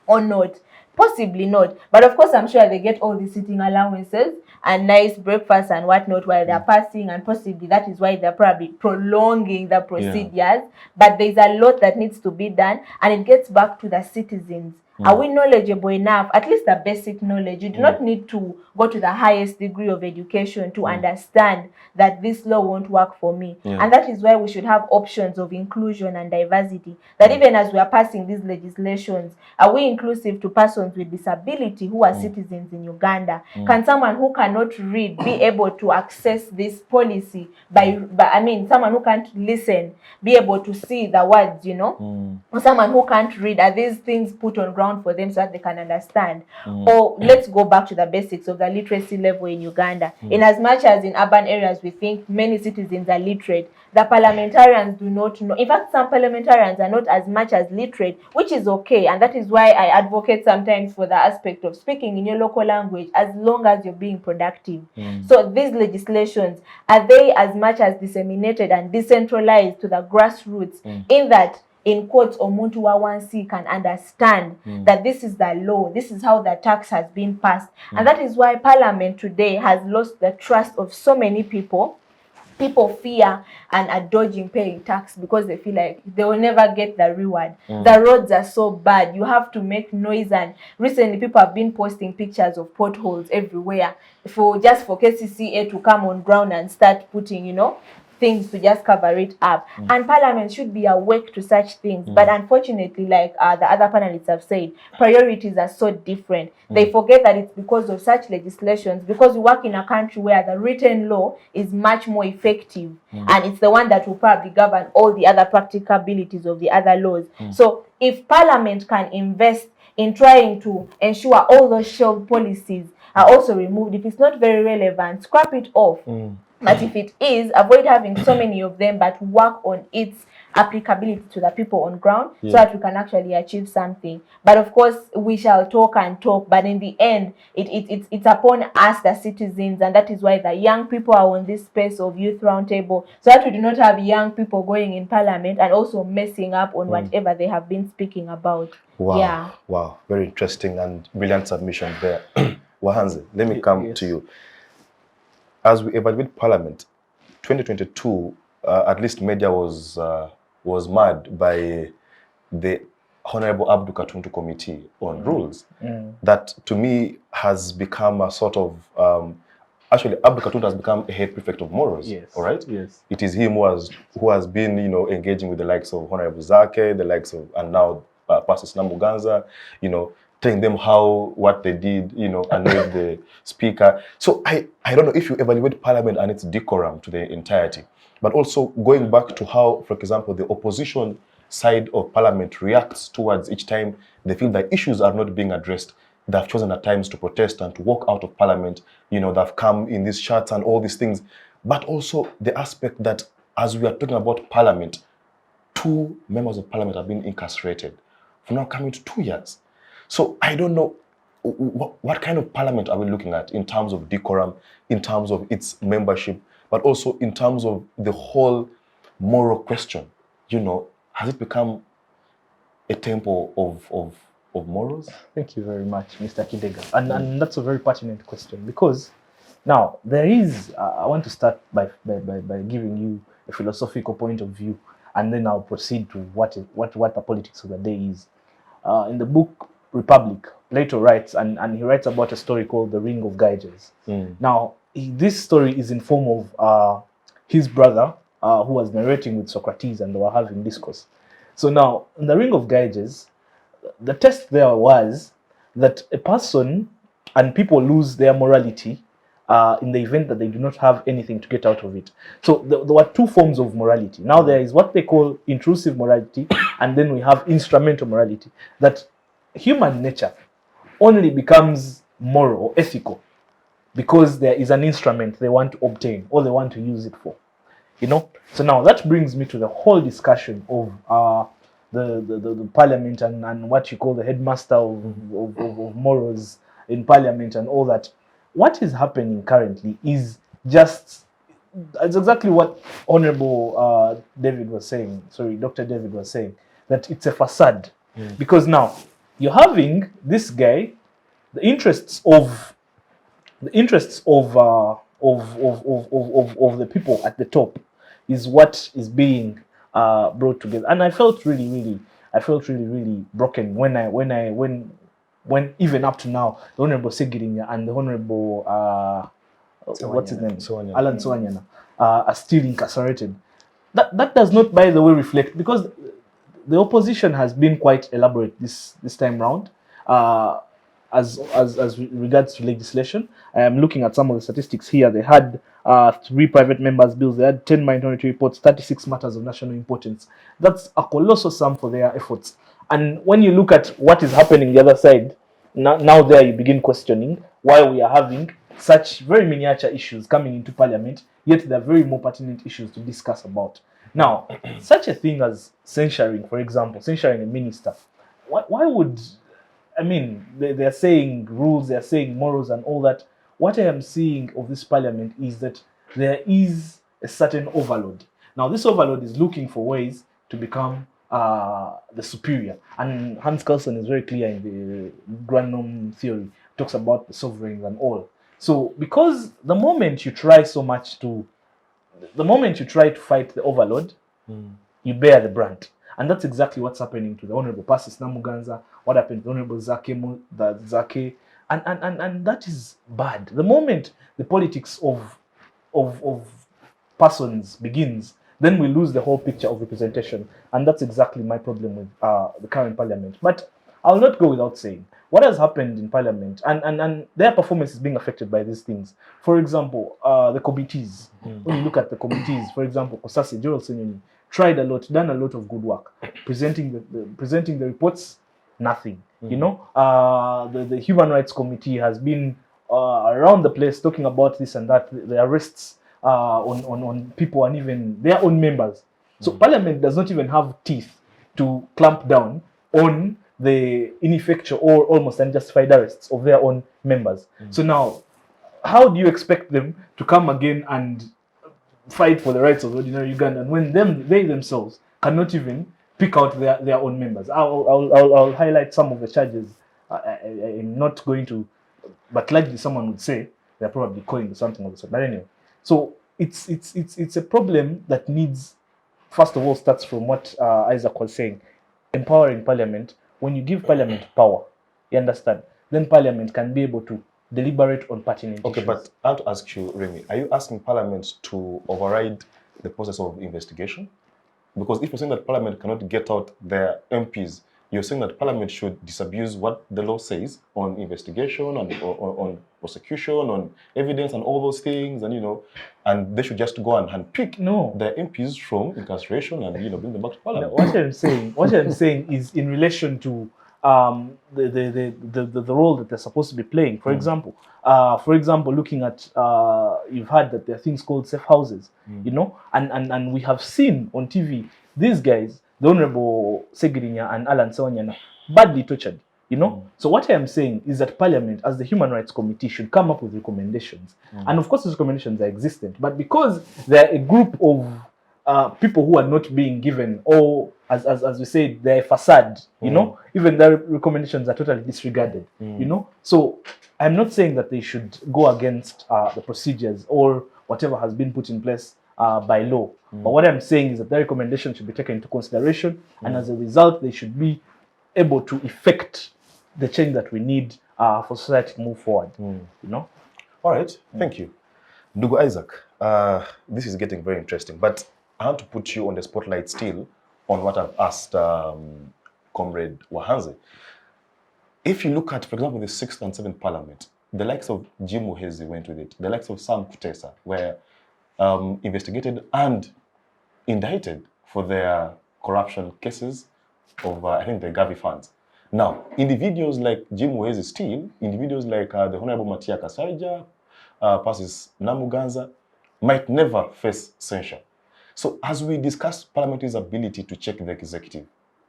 or not? Possibly not. But of course, I'm sure they get all the sitting allowances and nice breakfast and whatnot while they're passing, and possibly that is why they're probably prolonging the procedures. But there's a lot that needs to be done, and it gets back to the citizens. Are we knowledgeable enough? At least the basic knowledge. You do not need to go to the highest degree of education to understand that this law won't work for me. And that is why we should have options of inclusion and diversity. That even as we are passing these legislations, are we inclusive to persons with disability who are citizens in Uganda? Can someone who cannot read be able to access this policy by I mean, someone who can't listen be able to see the words, you know? Or someone who can't read, are these things put on ground for them so that they can understand? Or let's go back to the basics of the literacy level in Uganda. In as much as in urban areas we think many citizens are literate, the parliamentarians do not know. In fact, some parliamentarians are not as much as literate, which is okay, and that is why I advocate sometimes for the aspect of speaking in your local language as long as you're being productive. So these legislations, are they as much as disseminated and decentralized to the grassroots, in that, in quotes, Omuntu Wahanze can understand that this is the law, this is how the tax has been passed. And that is why Parliament today has lost the trust of so many people. People fear and are dodging paying tax because they feel like they will never get the reward. The roads are so bad, you have to make noise, and recently people have been posting pictures of potholes everywhere for KCCA to come on ground and start putting, you know, things to just cover it up. And Parliament should be awake to such things. But unfortunately, like the other panelists have said, priorities are so different. They forget that it's because of such legislations, because we work in a country where the written law is much more effective, and it's the one that will probably govern all the other practicabilities of the other laws. So if Parliament can invest in trying to ensure all those shelved policies are also removed, if it's not very relevant, scrap it off. But if it is, avoid having so many of them, but work on its applicability to the people on ground, so that we can actually achieve something. But of course, we shall talk and talk, but in the end, it's upon us, the citizens, and that is why the young people are on this space of Youth Roundtable, so that we do not have young people going in Parliament and also messing up on whatever they have been speaking about. Wow, wow, very interesting and brilliant submission there. Wahanze, let me come to you. As we evaluate Parliament, 2022, at least media was mad by the Honorable Abdu Katuntu Committee on Rules. That, to me, has become a sort of, actually, Abdu Katuntu has become a head prefect of morals. All right. It is him who has been, you know, engaging with the likes of Honorable Zake, the likes of, and now Pastor Namuganza, you know, telling them what they did, annoyed the speaker. So I don't know if you evaluate parliament and its decorum to the entirety, but also going back to how, for example, the opposition side of parliament reacts towards each time they feel that issues are not being addressed. They've chosen at times to protest and to walk out of parliament. They've come in these shirts and all these things. But also the aspect that as we are talking about parliament, 2 members of parliament have been incarcerated for now coming to 2 years. So I don't know what kind of parliament are we looking at in terms of decorum, in terms of its membership, but also in terms of the whole moral question. Has it become a temple of morals? Thank you very much, Mr. Kidega. And that's a very pertinent question, because now there is, I want to start by giving you a philosophical point of view, and then I'll proceed to what the politics of the day is. In the book Republic, Plato writes, and he writes about a story called the Ring of Gyges. Now, this story is in form of his brother, who was narrating with Socrates, and they were having discourse. So now, in the Ring of Gyges, the test there was that a person and people lose their morality in the event that they do not have anything to get out of it. So there were 2 forms of morality. Now there is what they call intrusive morality, and then we have instrumental morality. That human nature only becomes moral or ethical because there is an instrument they want to obtain or they want to use it for. So now that brings me to the whole discussion of the parliament and what you call the headmaster of morals in parliament and all that. What is happening currently is it's exactly what Honorable David was saying. Sorry, Dr. David was saying, that it's a facade. Because now you're having this guy, the interests of the people at the top is what is being brought together. And I felt really broken when even up to now, the Honorable Segirinya and the Honorable what's his name? Alan Sowanyana are still incarcerated. That does not, by the way, reflect, because the opposition has been quite elaborate this time round as regards to legislation. I am looking at some of the statistics here. They had 3 private members' bills. They had 10 minority reports, 36 matters of national importance. That's a colossal sum for their efforts. And when you look at what is happening the other side, now there you begin questioning why we are having such very miniature issues coming into parliament, yet there are very more pertinent issues to discuss about. Now, such a thing as censuring, for example, censuring a minister, why would, they are saying rules, they are saying morals and all that. What I am seeing of this parliament is that there is a certain overload. Now, this overload is looking for ways to become the superior. And Hans Kelsen is very clear in the grand norm theory, talks about the sovereigns and all. So, because the moment you try to fight the overload, you bear the brunt. And that's exactly what's happening to the Honorable Persis Namuganza, what happened to the Honorable Zake, and that is bad. The moment the politics of persons begins, then we lose the whole picture of representation. And that's exactly my problem with the current parliament. But I'll not go without saying, what has happened in parliament, and their performance is being affected by these things. For example, the committees. When you look at the committees, for example, Kosasi, Joel Senyoni, tried a lot, done a lot of good work. Presenting the reports, nothing. The Human Rights Committee has been around the place talking about this and that, the arrests on people and even their own members. So Parliament does not even have teeth to clamp down on the ineffectual or almost unjustified arrests of their own members. So now, how do you expect them to come again and fight for the rights of ordinary Ugandan when they themselves cannot even pick out their own members? I'll highlight some of the charges. I'm not going to, but likely someone would say they're probably calling to something of the sort. But anyway, so it's a problem that needs, first of all, starts from what Isaac was saying, empowering Parliament. When you give Parliament power, you understand, then Parliament can be able to deliberate on pertinent issues. Okay, but I have to ask you, Remy, are you asking Parliament to override the process of investigation? Because if you're saying that Parliament cannot get out their MPs you're saying that Parliament should disabuse what the law says on investigation, on prosecution, on evidence, and all those things, and and they should just go and handpick their MPs from incarceration and bring them back to Parliament. No, what I'm saying is in relation to the role that they're supposed to be playing. For example, looking at you've heard that there are things called safe houses, and we have seen on TV these guys, the Honorable Segirinya and Alan Sawanyana, badly tortured. So what I am saying is that Parliament, as the Human Rights Committee, should come up with recommendations, and of course those recommendations are existent. But because they're a group of people who are not being given, or as we say, they're a facade, even their recommendations are totally disregarded, So I'm not saying that they should go against the procedures or whatever has been put in place by law. But what I'm saying is that their recommendations should be taken into consideration, and as a result, they should be able to effect the change that we need for society to move forward. All right, thank you. Ndugu Isaac, this is getting very interesting, but I want to put you on the spotlight still on what I've asked Comrade Wahanze. If you look at, for example, the 6th and 7th Parliament, the likes of Jim Muhezi went with it, the likes of Sam Kutesa were investigated and indicted for their corruption cases of, I think, the Gavi funds. Now, individuals like Jim Muhezi still, individuals like the Honorable Matia Kasaija, Persis Namuganza, might never face censure. So as we discuss Parliament's ability to check the executive,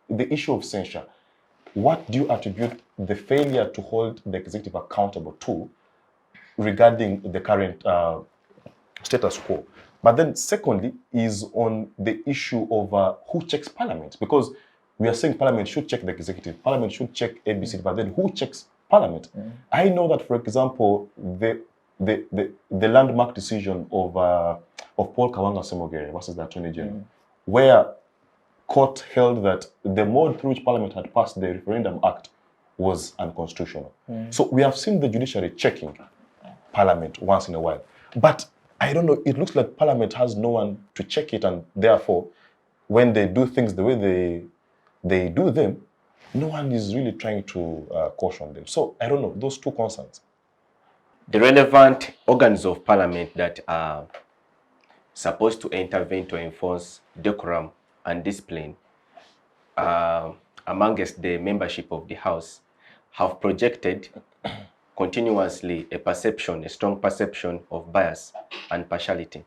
the issue of censure, what do you attribute the failure to hold the executive accountable to regarding the current status quo? But then secondly is on the issue of who checks Parliament, because we are saying Parliament should check the executive, Parliament should check ABC, but then who checks Parliament? I know that, for example, the landmark decision of Paul Kawanga Semogere versus the Attorney General, where court held that the mode through which Parliament had passed the Referendum Act was unconstitutional. So we have seen the judiciary checking Parliament once in a while. But I don't know, it looks like Parliament has no one to check it, and therefore, when they do things the way they do them, no one is really trying to caution them. So I don't know, those two concerns. The relevant organs of Parliament that are supposed to intervene to enforce decorum and discipline amongst the membership of the House have projected continuously a strong perception of bias and partiality.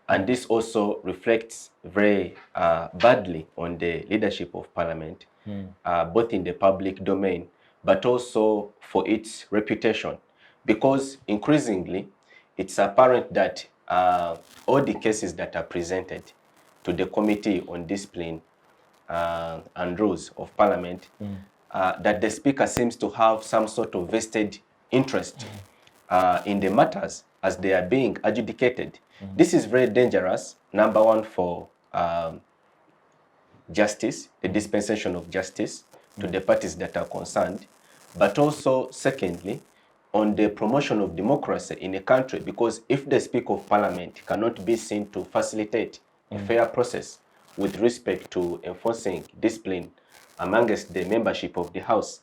And this also reflects very badly on the leadership of Parliament, both in the public domain, but also for its reputation. Because increasingly, it's apparent that all the cases that are presented to the Committee on Discipline and Rules of Parliament, that the Speaker seems to have some sort of vested interest in the matters as they are being adjudicated. This is very dangerous, number one, for justice, the dispensation of justice to the parties that are concerned, but also, secondly, on the promotion of democracy in a country, because if the Speaker of Parliament cannot be seen to facilitate a fair process with respect to enforcing discipline amongst the membership of the House,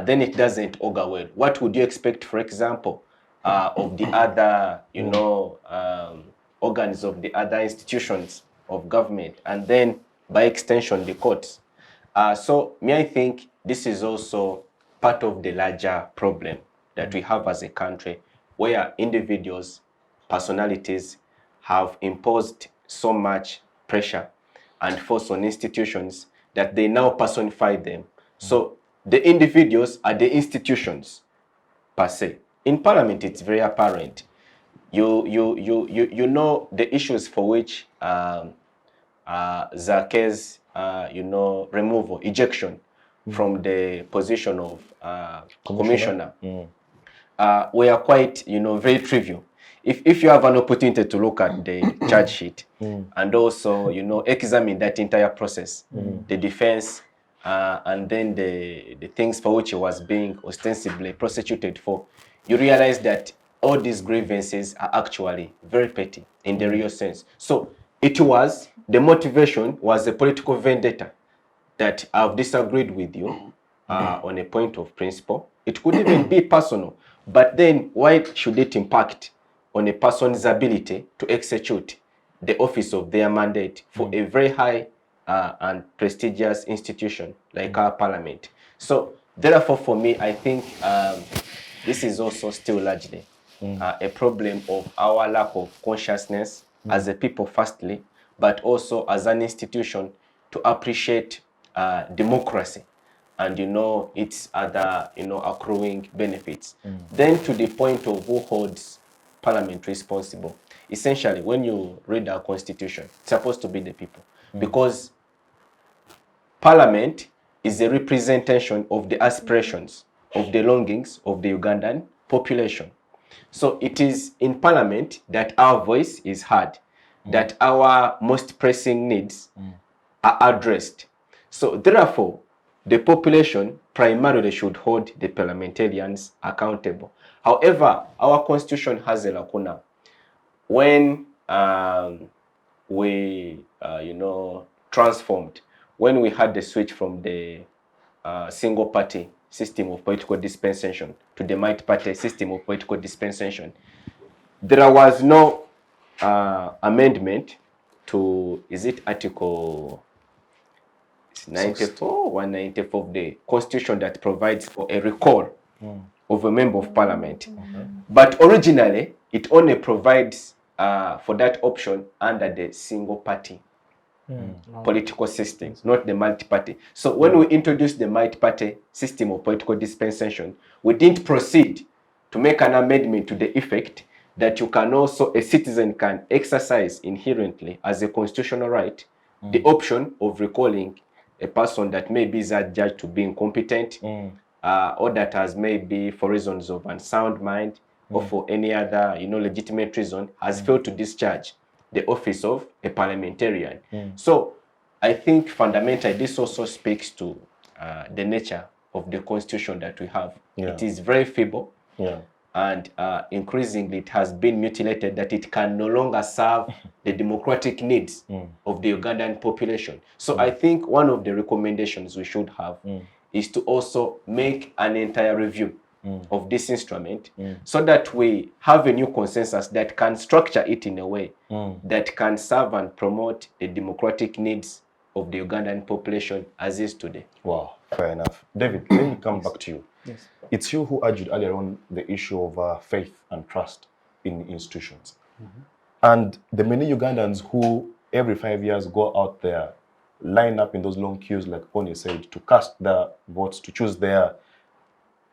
then it doesn't augur well. What would you expect, for example, of the other, organs of the other institutions of government, and then by extension the courts? So I think this is also part of the larger problem that we have as a country, where individuals, personalities have imposed so much pressure and force on institutions that they now personify them. So the individuals are the institutions per se. In Parliament, it's very apparent. You know the issues for which Zake's removal, ejection from the position of commissioner. We are quite, very trivial. If you have an opportunity to look at the charge sheet and also, examine that entire process, the defense, and then the things for which he was being ostensibly prosecuted for, you realize that all these grievances are actually very petty in the real sense. So the motivation was a political vendetta. that I've disagreed with you on a point of principle. It could even be personal, but then why should it impact on a person's ability to execute the office of their mandate for a very high and prestigious institution like our parliament? So therefore, for me, I think this is also still largely a problem of our lack of consciousness as a people, firstly, but also as an institution to appreciate democracy and its other accruing benefits. Then to the point of who holds parliament responsible. Essentially, when you read our constitution, it's supposed to be the people, because parliament is a representation of the aspirations, of the longings of the Ugandan population. So it is in parliament that our voice is heard, that our most pressing needs are addressed. So therefore, the population primarily should hold the parliamentarians accountable. However, our constitution has a lacuna. When we, transformed, when we had the switch from the single party system of political dispensation to the multi-party system of political dispensation, there was no amendment to, is it Article 94, 194 of the Constitution that provides for a recall of a member of parliament. But originally, it only provides for that option under the single party political system, not the multi-party. So when we introduced the multi-party system of political dispensation, we didn't proceed to make an amendment to the effect that a citizen can exercise inherently as a constitutional right the option of recalling a person that maybe is adjudged to be incompetent or that has maybe for reasons of unsound mind or for any other legitimate reason has failed to discharge the office of a parliamentarian. So I think fundamentally this also speaks to the nature of the constitution that we have. It is very feeble, and increasingly it has been mutilated, that it can no longer serve the democratic needs of the Ugandan population. So I think one of the recommendations we should have is to also make an entire review of this instrument so that we have a new consensus that can structure it in a way that can serve and promote the democratic needs of the Ugandan population as is today. Wow, fair enough. David, let me come back to you. Yes. It's you who urged earlier on the issue of faith and trust in institutions. And the many Ugandans who every 5 years go out there, line up in those long queues, like Poni said, to cast their votes, to choose their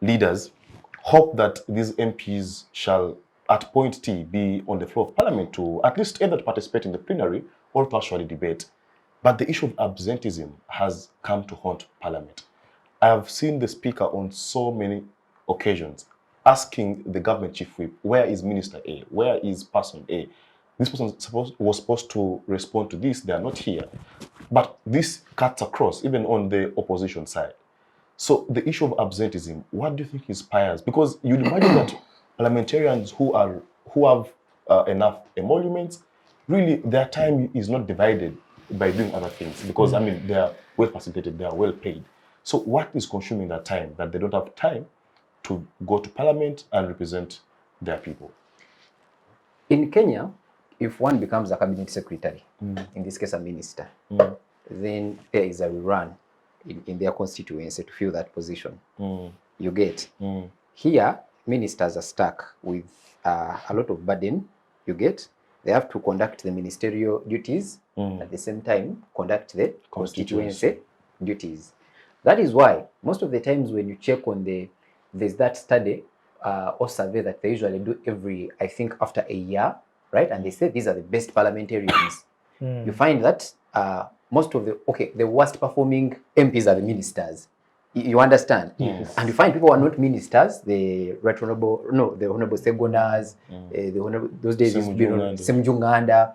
leaders, hope that these MPs shall, at point T, be on the floor of parliament to at least either to participate in the plenary or to actually debate. But the issue of absenteeism has come to haunt parliament. I have seen the speaker on so many occasions asking the government chief whip, where is Minister A? Where is person A? This person was supposed to respond to this, they are not here. But this cuts across, even on the opposition side. So the issue of absenteeism, what do you think inspires? Because you'd imagine that parliamentarians who have enough emoluments, really their time is not divided by doing other things, because I mean they are well facilitated, they are well paid. So what is consuming that time that they don't have time to go to parliament and represent their people? In Kenya, if one becomes a cabinet secretary, in this case a minister, then there is a rerun in their constituency to fill that position. You get. Here, ministers are stuck with a lot of burden. You get. They have to conduct the ministerial duties, at the same time conduct the constituency duties. That is why most of the times when you check on there's that study or survey that they usually do every, I think, after a year, right? And they say these are the best parliamentarians. You find that most of the worst performing MPs are the ministers. You understand? Yes. And you find people who are not ministers, the honorable Segonas, those days used to be Semjunganda,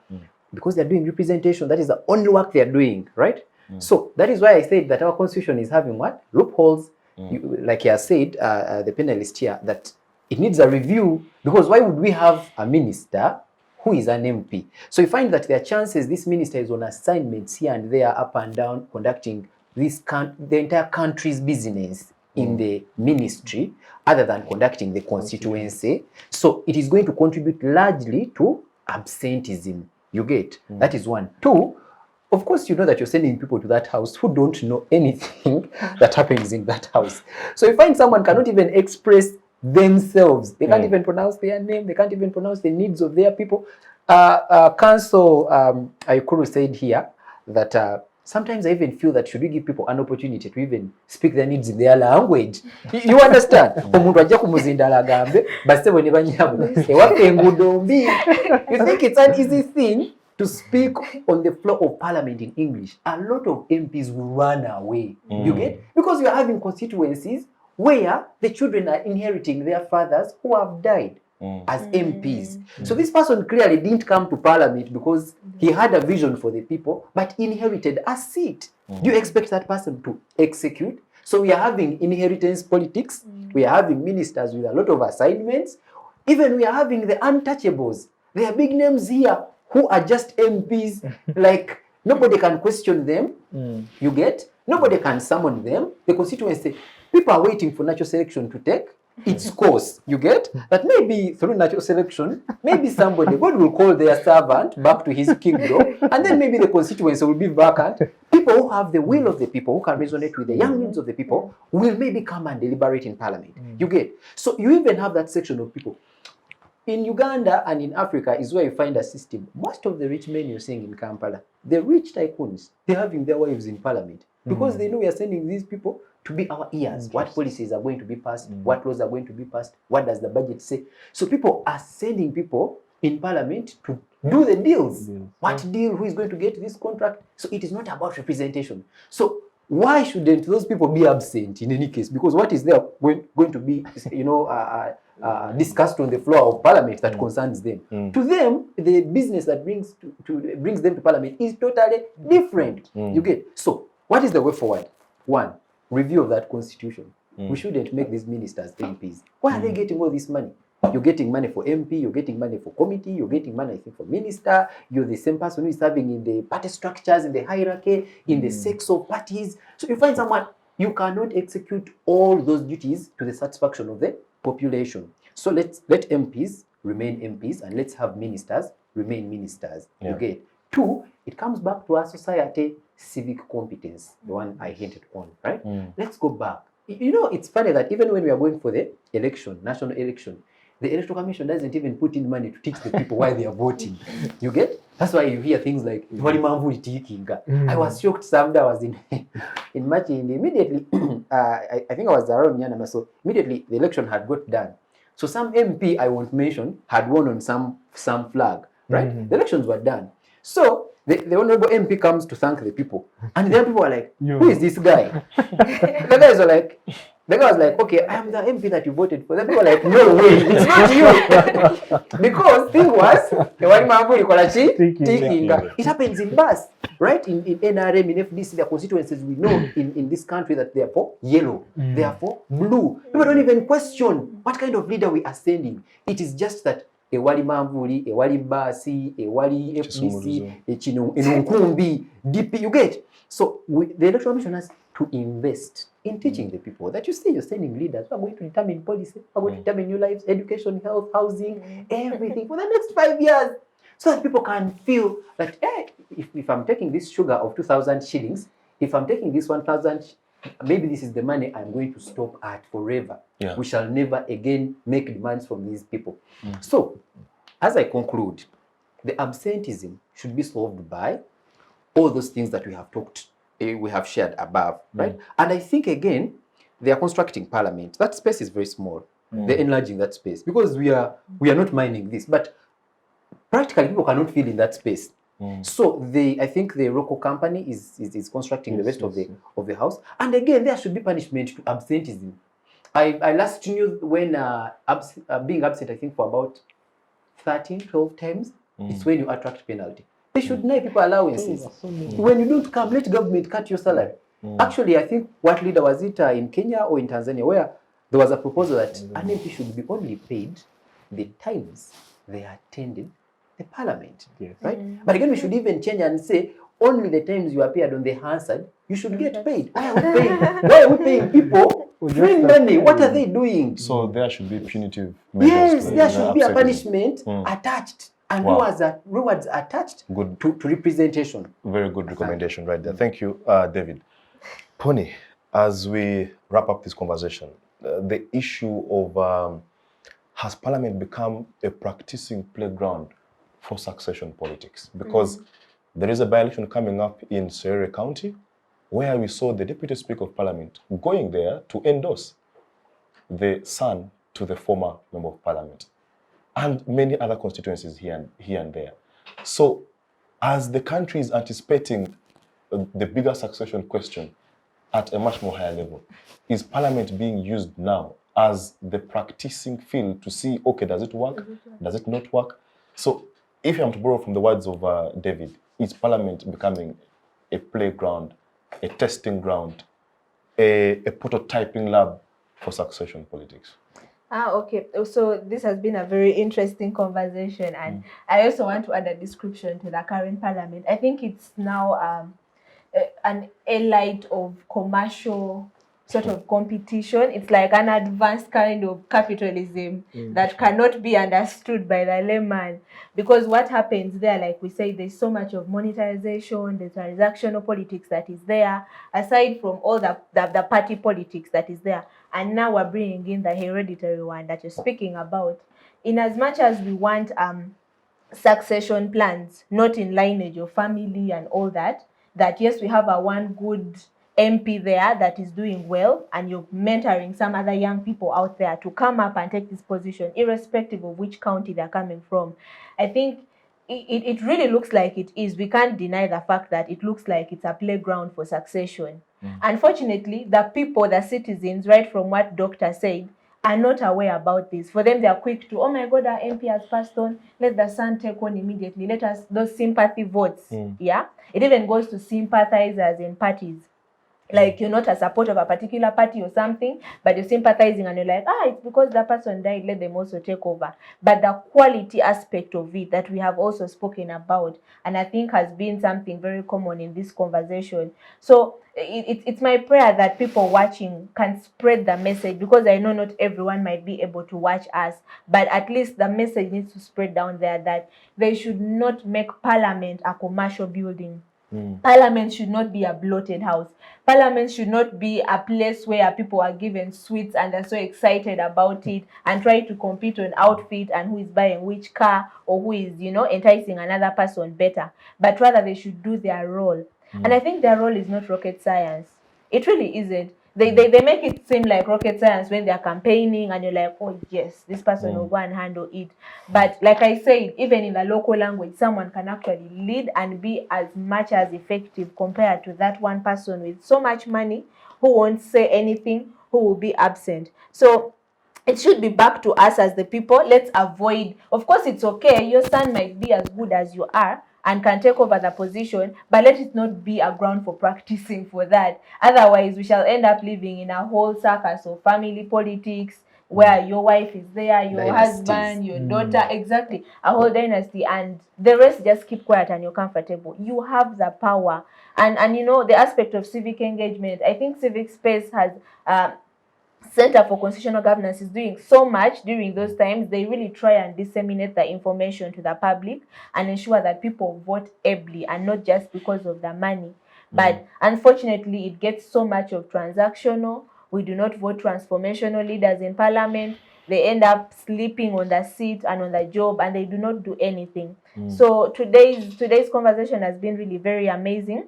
because they're doing representation. That is the only work they're doing, right? So that is why I said that our constitution is having what? Loopholes. Like you have said, the panelist here, that it needs a review, because why would we have a minister who is an MP? So you find that there are chances this minister is on assignments here and there, up and down, conducting the entire country's business in the ministry other than conducting the constituency. So it is going to contribute largely to absenteeism. You get? That is one. Two, of course, you know that you're sending people to that house who don't know anything that happens in that house. So you find someone cannot even express themselves. They can't even pronounce their name. They can't even pronounce the needs of their people. Council Ayikoru said here that sometimes I even feel that should we give people an opportunity to even speak their needs in their language. You understand? You think it's an easy thing to speak on the floor of parliament in English? A lot of MPs will run away. You get? Because you are having constituencies where the children are inheriting their fathers who have died as MPs. So this person clearly didn't come to parliament because he had a vision for the people, but inherited a seat. Do you expect that person to execute? So we are having inheritance politics. We are having ministers with a lot of assignments. Even we are having the untouchables. There are big names here who are just MPs. Like nobody can question them. You get? Nobody can summon them. The constituency, people are waiting for natural selection to take its course. You get? But maybe through natural selection, maybe somebody, God will call their servant back to his kingdom, and then maybe the constituency will be vacant. People who have the will of the people, who can resonate with the young needs of the people, will maybe come and deliberate in parliament. You get? So you even have that section of people. In Uganda and in Africa is where you find a system. Most of the rich men you're seeing in Kampala, the rich tycoons, they're having their wives in parliament because they know we are sending these people to be our ears. What policies are going to be passed? What laws are going to be passed? What does the budget say? So people are sending people in parliament to do the deals. What deal? Who is going to get this contract? So it is not about representation. So why shouldn't those people be absent in any case? Because what is there going to be, discussed on the floor of parliament that concerns them? To them, the business that brings them to parliament is totally different. You get? So what is the way forward? One, review of that constitution. We shouldn't make these ministers MPs. Why are they getting all this money? You're getting money for MP, you're getting money for committee, you're getting money, I think, for minister. You're the same person who is serving in the party structures, in the hierarchy, in the sex of parties. So you find someone, you cannot execute all those duties to the satisfaction of the population. So let MPs remain MPs and let's have ministers remain ministers. You get? Two, it comes back to our society civic competence, the one I hinted on, right? Let's go back. You know, it's funny that even when we are going for the election, national election, the Electoral Commission doesn't even put in money to teach the people why they are voting. You get? That's why you hear things like, I was shocked someday I was in Machi, immediately, I think I was around Nyanama, so immediately the election had got done. So some MP, I won't mention, had won on some flag, right? The elections were done. So the honorable MP comes to thank the people. And then people are like, who is this guy? The guy was like, okay, I am the MP that you voted for. Then people were like, no way, it's not you. Because thing was, it happens in bus, right? In NRM, in FDC, there are constituencies we know in this country that they are for yellow, they are for blue. People don't even question what kind of leader we are sending. It is just that ewali manvuli, ewali basi, ewali FDC, enunkumbi, DP, you get? So the Electoral Commission has to invest in teaching the people that you're sending leaders who are going to determine policy, who are going to determine new lives, education, health, housing, everything for the next 5 years. So that people can feel that, if I'm taking this sugar of 2,000 shillings, if I'm taking this 1,000, maybe this is the money I'm going to stop at forever. We shall never again make demands from these people. So, as I conclude, the absenteeism should be solved by all those things that we have shared above, right? And I think again, they are constructing parliament. That space is very small. They're enlarging that space because we are not mining this, but practically people cannot fill in that space. So I think the local company is constructing the rest of the house. And again, there should be punishment to absenteeism. I last knew when being absent, I think for about 13, 12 times, it's when you attract penalty. They should deny people allowances. When you don't come, let government cut your salary. Actually, I think what leader was it in Kenya or in Tanzania, where there was a proposal that an MP should be only paid the times they attended the parliament, right? But again, we should even change and say only the times you appeared on the Hansard, you should get paid. Why are we paying people free money? What are they doing? So there should be punitive measures. Yes, to there should be a upset punishment attached and rewards attached to representation. Very good recommendation right there. Thank you, David. Poni, as we wrap up this conversation, the issue of has Parliament become a practicing playground for succession politics? Because there is a by-election coming up in Sierra County where we saw the Deputy Speaker of Parliament going there to endorse the son to the former Member of Parliament, and many other constituencies here and there. So as the country is anticipating the bigger succession question at a much more higher level, is Parliament being used now as the practicing field to see, okay, does it work? Does it not work? So if I'm to borrow from the words of David, is Parliament becoming a playground, a testing ground, a prototyping lab for succession politics? Okay. So this has been a very interesting conversation, and I also want to add a description to the current Parliament. I think it's now an elite of commercial sort of competition. It's like an advanced kind of capitalism that cannot be understood by the layman, because what happens there, like we say, there's so much of monetization, the transactional politics that is there, aside from all the party politics that is there. And now we're bringing in the hereditary one that you're speaking about. In as much as we want succession plans, not in lineage of family and all that yes, we have a one good MP there that is doing well, and you're mentoring some other young people out there to come up and take this position, irrespective of which county they're coming from. I think it really looks like it is. We can't deny the fact that it looks like it's a playground for succession. Unfortunately, the people, the citizens, right from what Doctor said, are not aware about this. For them, they are quick to, oh my God, our MP has passed on, let the son take on immediately. Let us, those sympathy votes. Yeah. It even goes to sympathizers in parties. Like, you're not a supporter of a particular party or something, but you're sympathizing and you're like, it's because that person died, let them also take over. But the quality aspect of it that we have also spoken about, and I think has been something very common in this conversation. So it's my prayer that people watching can spread the message, because I know not everyone might be able to watch us, but at least the message needs to spread down there that they should not make Parliament a commercial building. Parliament should not be a bloated house. Parliament should not be a place where people are given sweets and they're so excited about it and try to compete on outfit and who is buying which car or who is, enticing another person better. But rather they should do their role. And I think their role is not rocket science. It really isn't. They make it seem like rocket science when they're campaigning and you're like, oh yes, this person will go and handle it. But like I said, even in the local language, someone can actually lead and be as much as effective compared to that one person with so much money who won't say anything, who will be absent. So it should be back to us as the people. Let's avoid, of course it's okay, your son might be as good as you are and can take over the position, but let it not be a ground for practicing for that. Otherwise, we shall end up living in a whole circus of family politics where your wife is there, your husband, your daughter, exactly, a whole dynasty, and the rest just keep quiet and you're comfortable. You have the power. And the aspect of civic engagement, I think civic space has Center for Constitutional Governance is doing so much during those times. They really try and disseminate the information to the public and ensure that people vote ably and not just because of the money. But unfortunately, it gets so much of transactional. We do not vote transformational leaders in Parliament. They end up sleeping on the seat and on the job, and they do not do anything. So today's conversation has been really very amazing.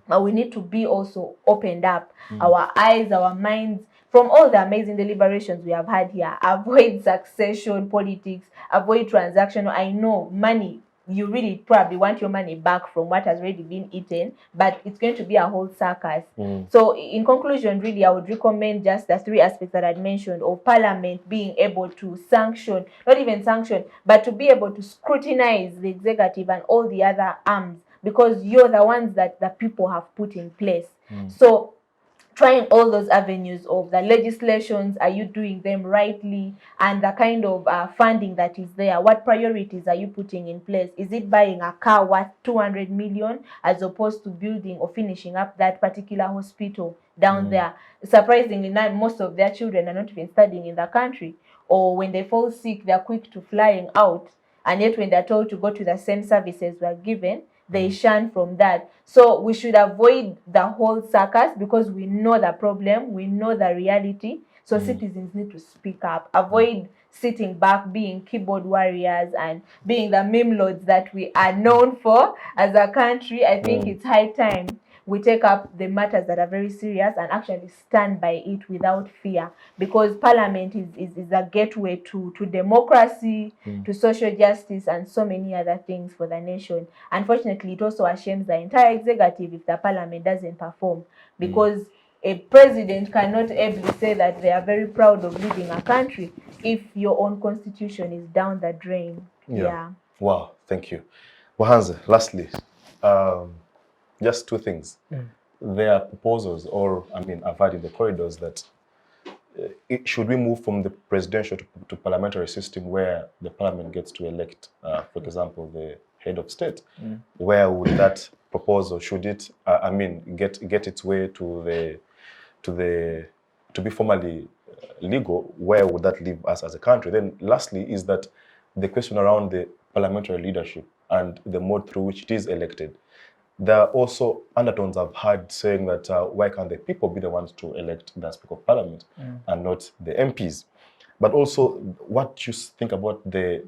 But we need to be also opened up, our eyes, our minds, from all the amazing deliberations we have had here. Avoid succession politics, avoid transactional. I know money, you really probably want your money back from what has already been eaten, but it's going to be a whole circus. So in conclusion, really, I would recommend just the three aspects that I'd mentioned of Parliament being able to sanction, not even sanction, but to be able to scrutinize the executive and all the other arms, because you're the ones that the people have put in place. So trying all those avenues of the legislations. Are you doing them rightly? And the kind of funding that is there, what priorities are you putting in place? Is it buying a car worth 200 million as opposed to building or finishing up that particular hospital down there? Surprisingly, now most of their children are not even studying in the country, or when they fall sick, they're quick to flying out, and yet when they're told to go to the same services were given, they shun from that. So we should avoid the whole circus, because we know the problem, we know the reality. So citizens need to speak up, avoid sitting back, being keyboard warriors and being the meme lords that we are known for as a country. I think it's high time we take up the matters that are very serious and actually stand by it without fear, because parliament is a gateway to democracy, to social justice, and so many other things for the nation. Unfortunately, it also ashames the entire executive if the parliament doesn't perform, because a president cannot ably say that they are very proud of leading a country if your own constitution is down the drain. Yeah. Wow, thank you. Wahanze, lastly, just two things. There are proposals, or I mean, I've heard in the corridors that should we move from the presidential to parliamentary system where the parliament gets to elect, for example, the head of state? Where would that proposal, should it, I mean, get its way to be formally legal? Where would that leave us as a country? Then lastly is that the question around the parliamentary leadership and the mode through which it is elected. There are also undertones I've heard saying that why can't the people be the ones to elect the Speaker of Parliament and not the MPs? But also, what you think about the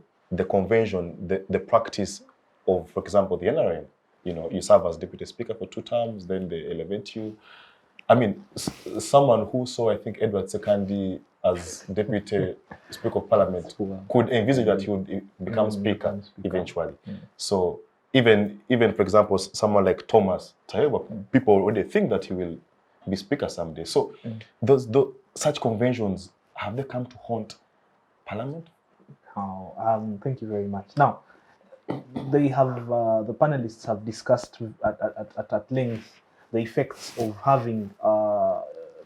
convention, the practice of, for example, the NRM? You know, you serve as Deputy Speaker for 2 terms, then they elevate you. I mean, someone who saw, I think, Edward Sekandi as Deputy Speaker of Parliament could envisage that he would become Speaker eventually. So even for example, someone like Thomas Tayeba, people already think that he will be Speaker someday. So those such conventions, have they come to haunt Parliament? Thank you very much. Now, they have the panelists have discussed at length the effects of having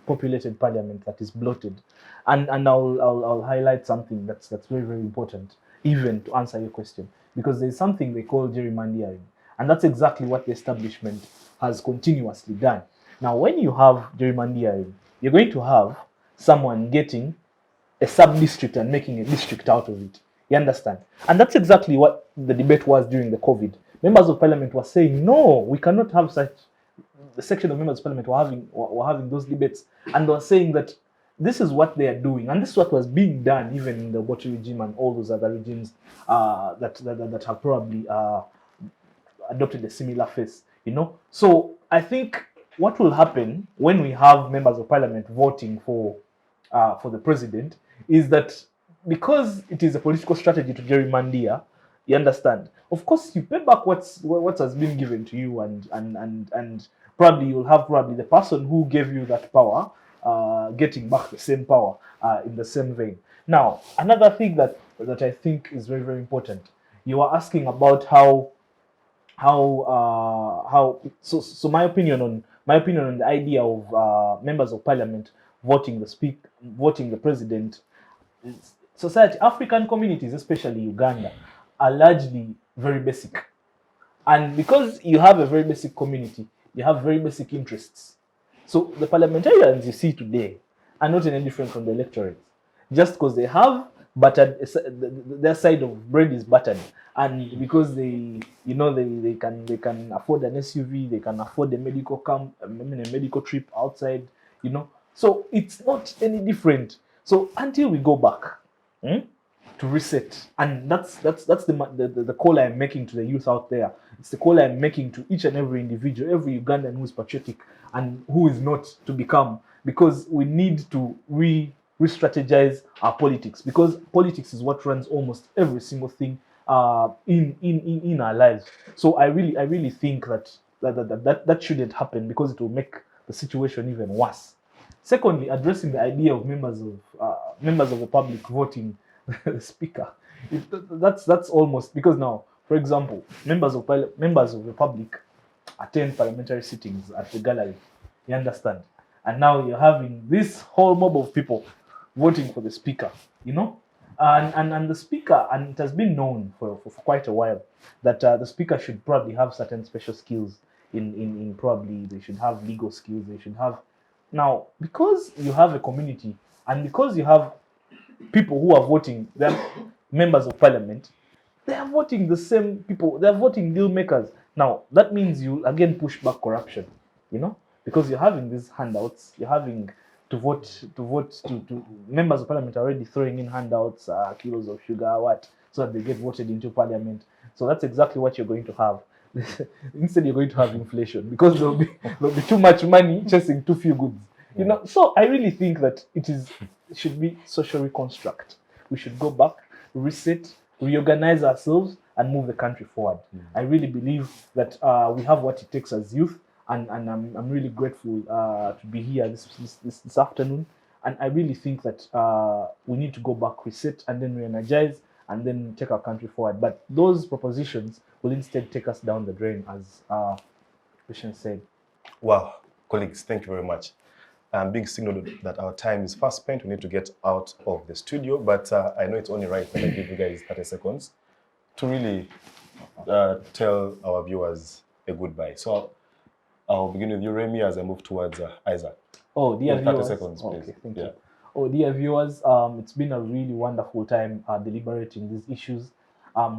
populated parliament that is bloated, and I'll highlight something that's very, very important, even to answer your question, because there's something they call gerrymandering, and that's exactly what the establishment has continuously done. Now, when you have gerrymandering, you're going to have someone getting a sub-district and making a district out of it. You understand? And that's exactly what the debate was during the COVID. Members of parliament were saying, no, we cannot have such. The section of members of parliament were having those debates, and they were saying that this is what they are doing, and this is what was being done even in the Obote regime and all those other regimes that have probably adopted a similar face, you know. So I think what will happen when we have members of parliament voting for the president is that, because it is a political strategy to gerrymander, you understand, of course you pay back what has been given to you, and probably you'll have the person who gave you that power getting back the same power in the same vein. Now, another thing that I think is very, very important, you are asking about how so my opinion on the idea of members of parliament voting the president. Society, African communities, especially Uganda, are largely very basic, and because you have a very basic community, you have very basic interests. So the parliamentarians you see today are not any different from the electorate, just because they have buttered, their side of bread is buttered, and because they can afford an SUV, they can afford a medical medical trip outside, you know. So it's not any different. So until we go back to reset, and that's the call I'm making to the youth out there. It's the call I'm making to each and every individual, every Ugandan who is patriotic and who is not, to become, because we need to re-strategize our politics, because politics is what runs almost every single thing in our lives. So I really think that shouldn't happen, because it will make the situation even worse. Secondly, addressing the idea of members of the public voting the speaker, that's almost, because now, for example, members of the public attend parliamentary sittings at the gallery. You understand? and now you're having this whole mob of people voting for the speaker, you know, and the speaker, and it has been known for quite a while that the speaker should probably have certain special skills in probably they should have legal skills, they should have. Now, because you have a community and because you have people who are voting, they're members of parliament, they are voting the same people, they're voting deal makers. Now, that means you again push back corruption, you know, because you're having these handouts, you're having to members of parliament are already throwing in handouts, kilos of sugar, what, so that they get voted into parliament. So that's exactly what you're going to have. Instead, you're going to have inflation because there'll be too much money chasing too few goods. You know, so I really think that it should be social reconstruct. We should go back, reset, reorganize ourselves, and move the country forward. I really believe that we have what it takes as youth, and I'm really grateful to be here this afternoon. And I really think that we need to go back, reset, and then re-energize, and then take our country forward. But those propositions will instead take us down the drain, as Christian said. Wow, colleagues, thank you very much. Being signaled that our time is fast spent, we need to get out of the studio, but I know it's only right that I give you guys 30 seconds to really tell our viewers a goodbye. So I'll begin with you, Remy, as I move towards Isaac. Oh, dear 30 viewers. seconds, please. Okay, thank you. Oh, dear viewers, it's been a really wonderful time deliberating these issues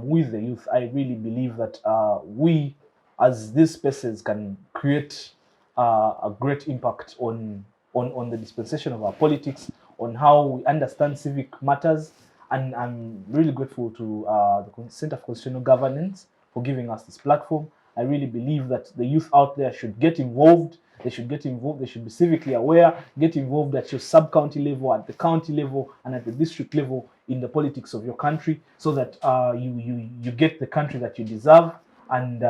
with the youth. I really believe that we, as these spaces, can create a great impact on the dispensation of our politics, on how we understand civic matters. And I'm really grateful to the Center for Constitutional Governance for giving us this platform. I really believe that the youth out there should get involved. They should get involved. They should be civically aware, get involved at your sub-county level, at the county level, and at the district level in the politics of your country, so that you get the country that you deserve, and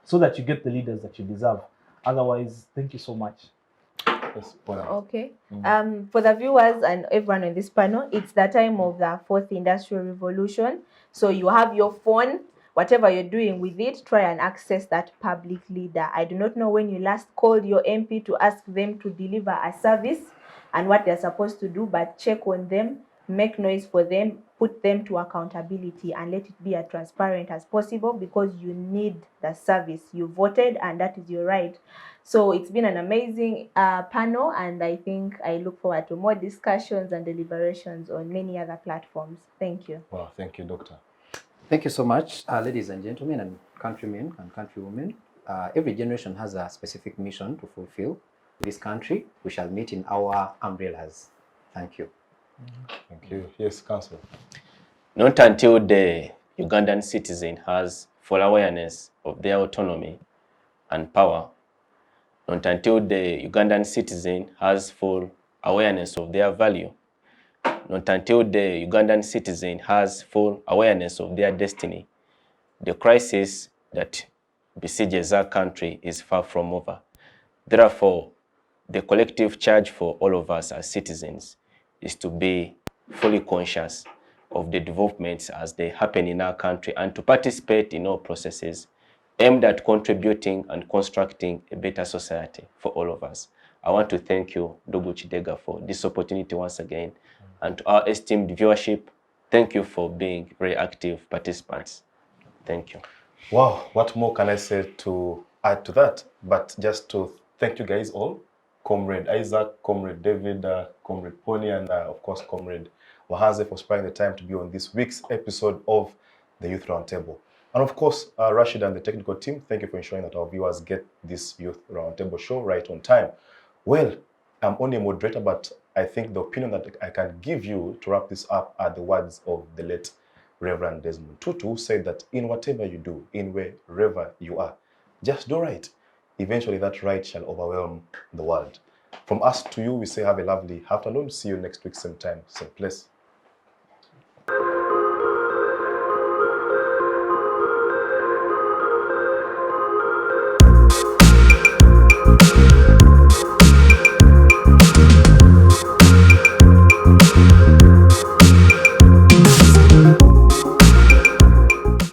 so that you get the leaders that you deserve. Otherwise, thank you so much. Yes, Poni. Okay. For the viewers and everyone on this panel, it's the time of the fourth industrial revolution. So you have your phone, whatever you're doing with it, try and access that public leader. I do not know when you last called your MP to ask them to deliver a service and what they're supposed to do, but check on them, make noise for them, put them to accountability, and let it be as transparent as possible, because you need the service. You voted, and that is your right. So it's been an amazing panel, and I think I look forward to more discussions and deliberations on many other platforms. Thank you. Wow, thank you, Doctor. Thank you so much, ladies and gentlemen and countrymen and countrywomen. Every generation has a specific mission to fulfill. This country, we shall meet in our umbrellas. Thank you. Thank you. Yes, Councillor. Not until the Ugandan citizen has full awareness of their autonomy and power, not until the Ugandan citizen has full awareness of their value, not until the Ugandan citizen has full awareness of their destiny, the crisis that besieges our country is far from over. Therefore, the collective charge for all of us as citizens is to be fully conscious of the developments as they happen in our country, and to participate in all processes aimed at contributing and constructing a better society for all of us. I want to thank you, Ndugu Kidega, for this opportunity once again. And to our esteemed viewership, thank you for being very active participants. Thank you. Wow, what more can I say to add to that? But just to thank you guys all, Comrade Isaac, Comrade David, Comrade Poni, and of course, Comrade Wahanze, for sparing the time to be on this week's episode of the Youth Roundtable. And of course, Rashid and the technical team, thank you for ensuring that our viewers get this Youth Roundtable show right on time. Well, I'm only a moderator, but I think the opinion that I can give you to wrap this up are the words of the late Reverend Desmond Tutu, who said that in whatever you do, in wherever you are, just do right. Eventually that right shall overwhelm the world. From us to you, we say have a lovely afternoon. See you next week, same time, same place.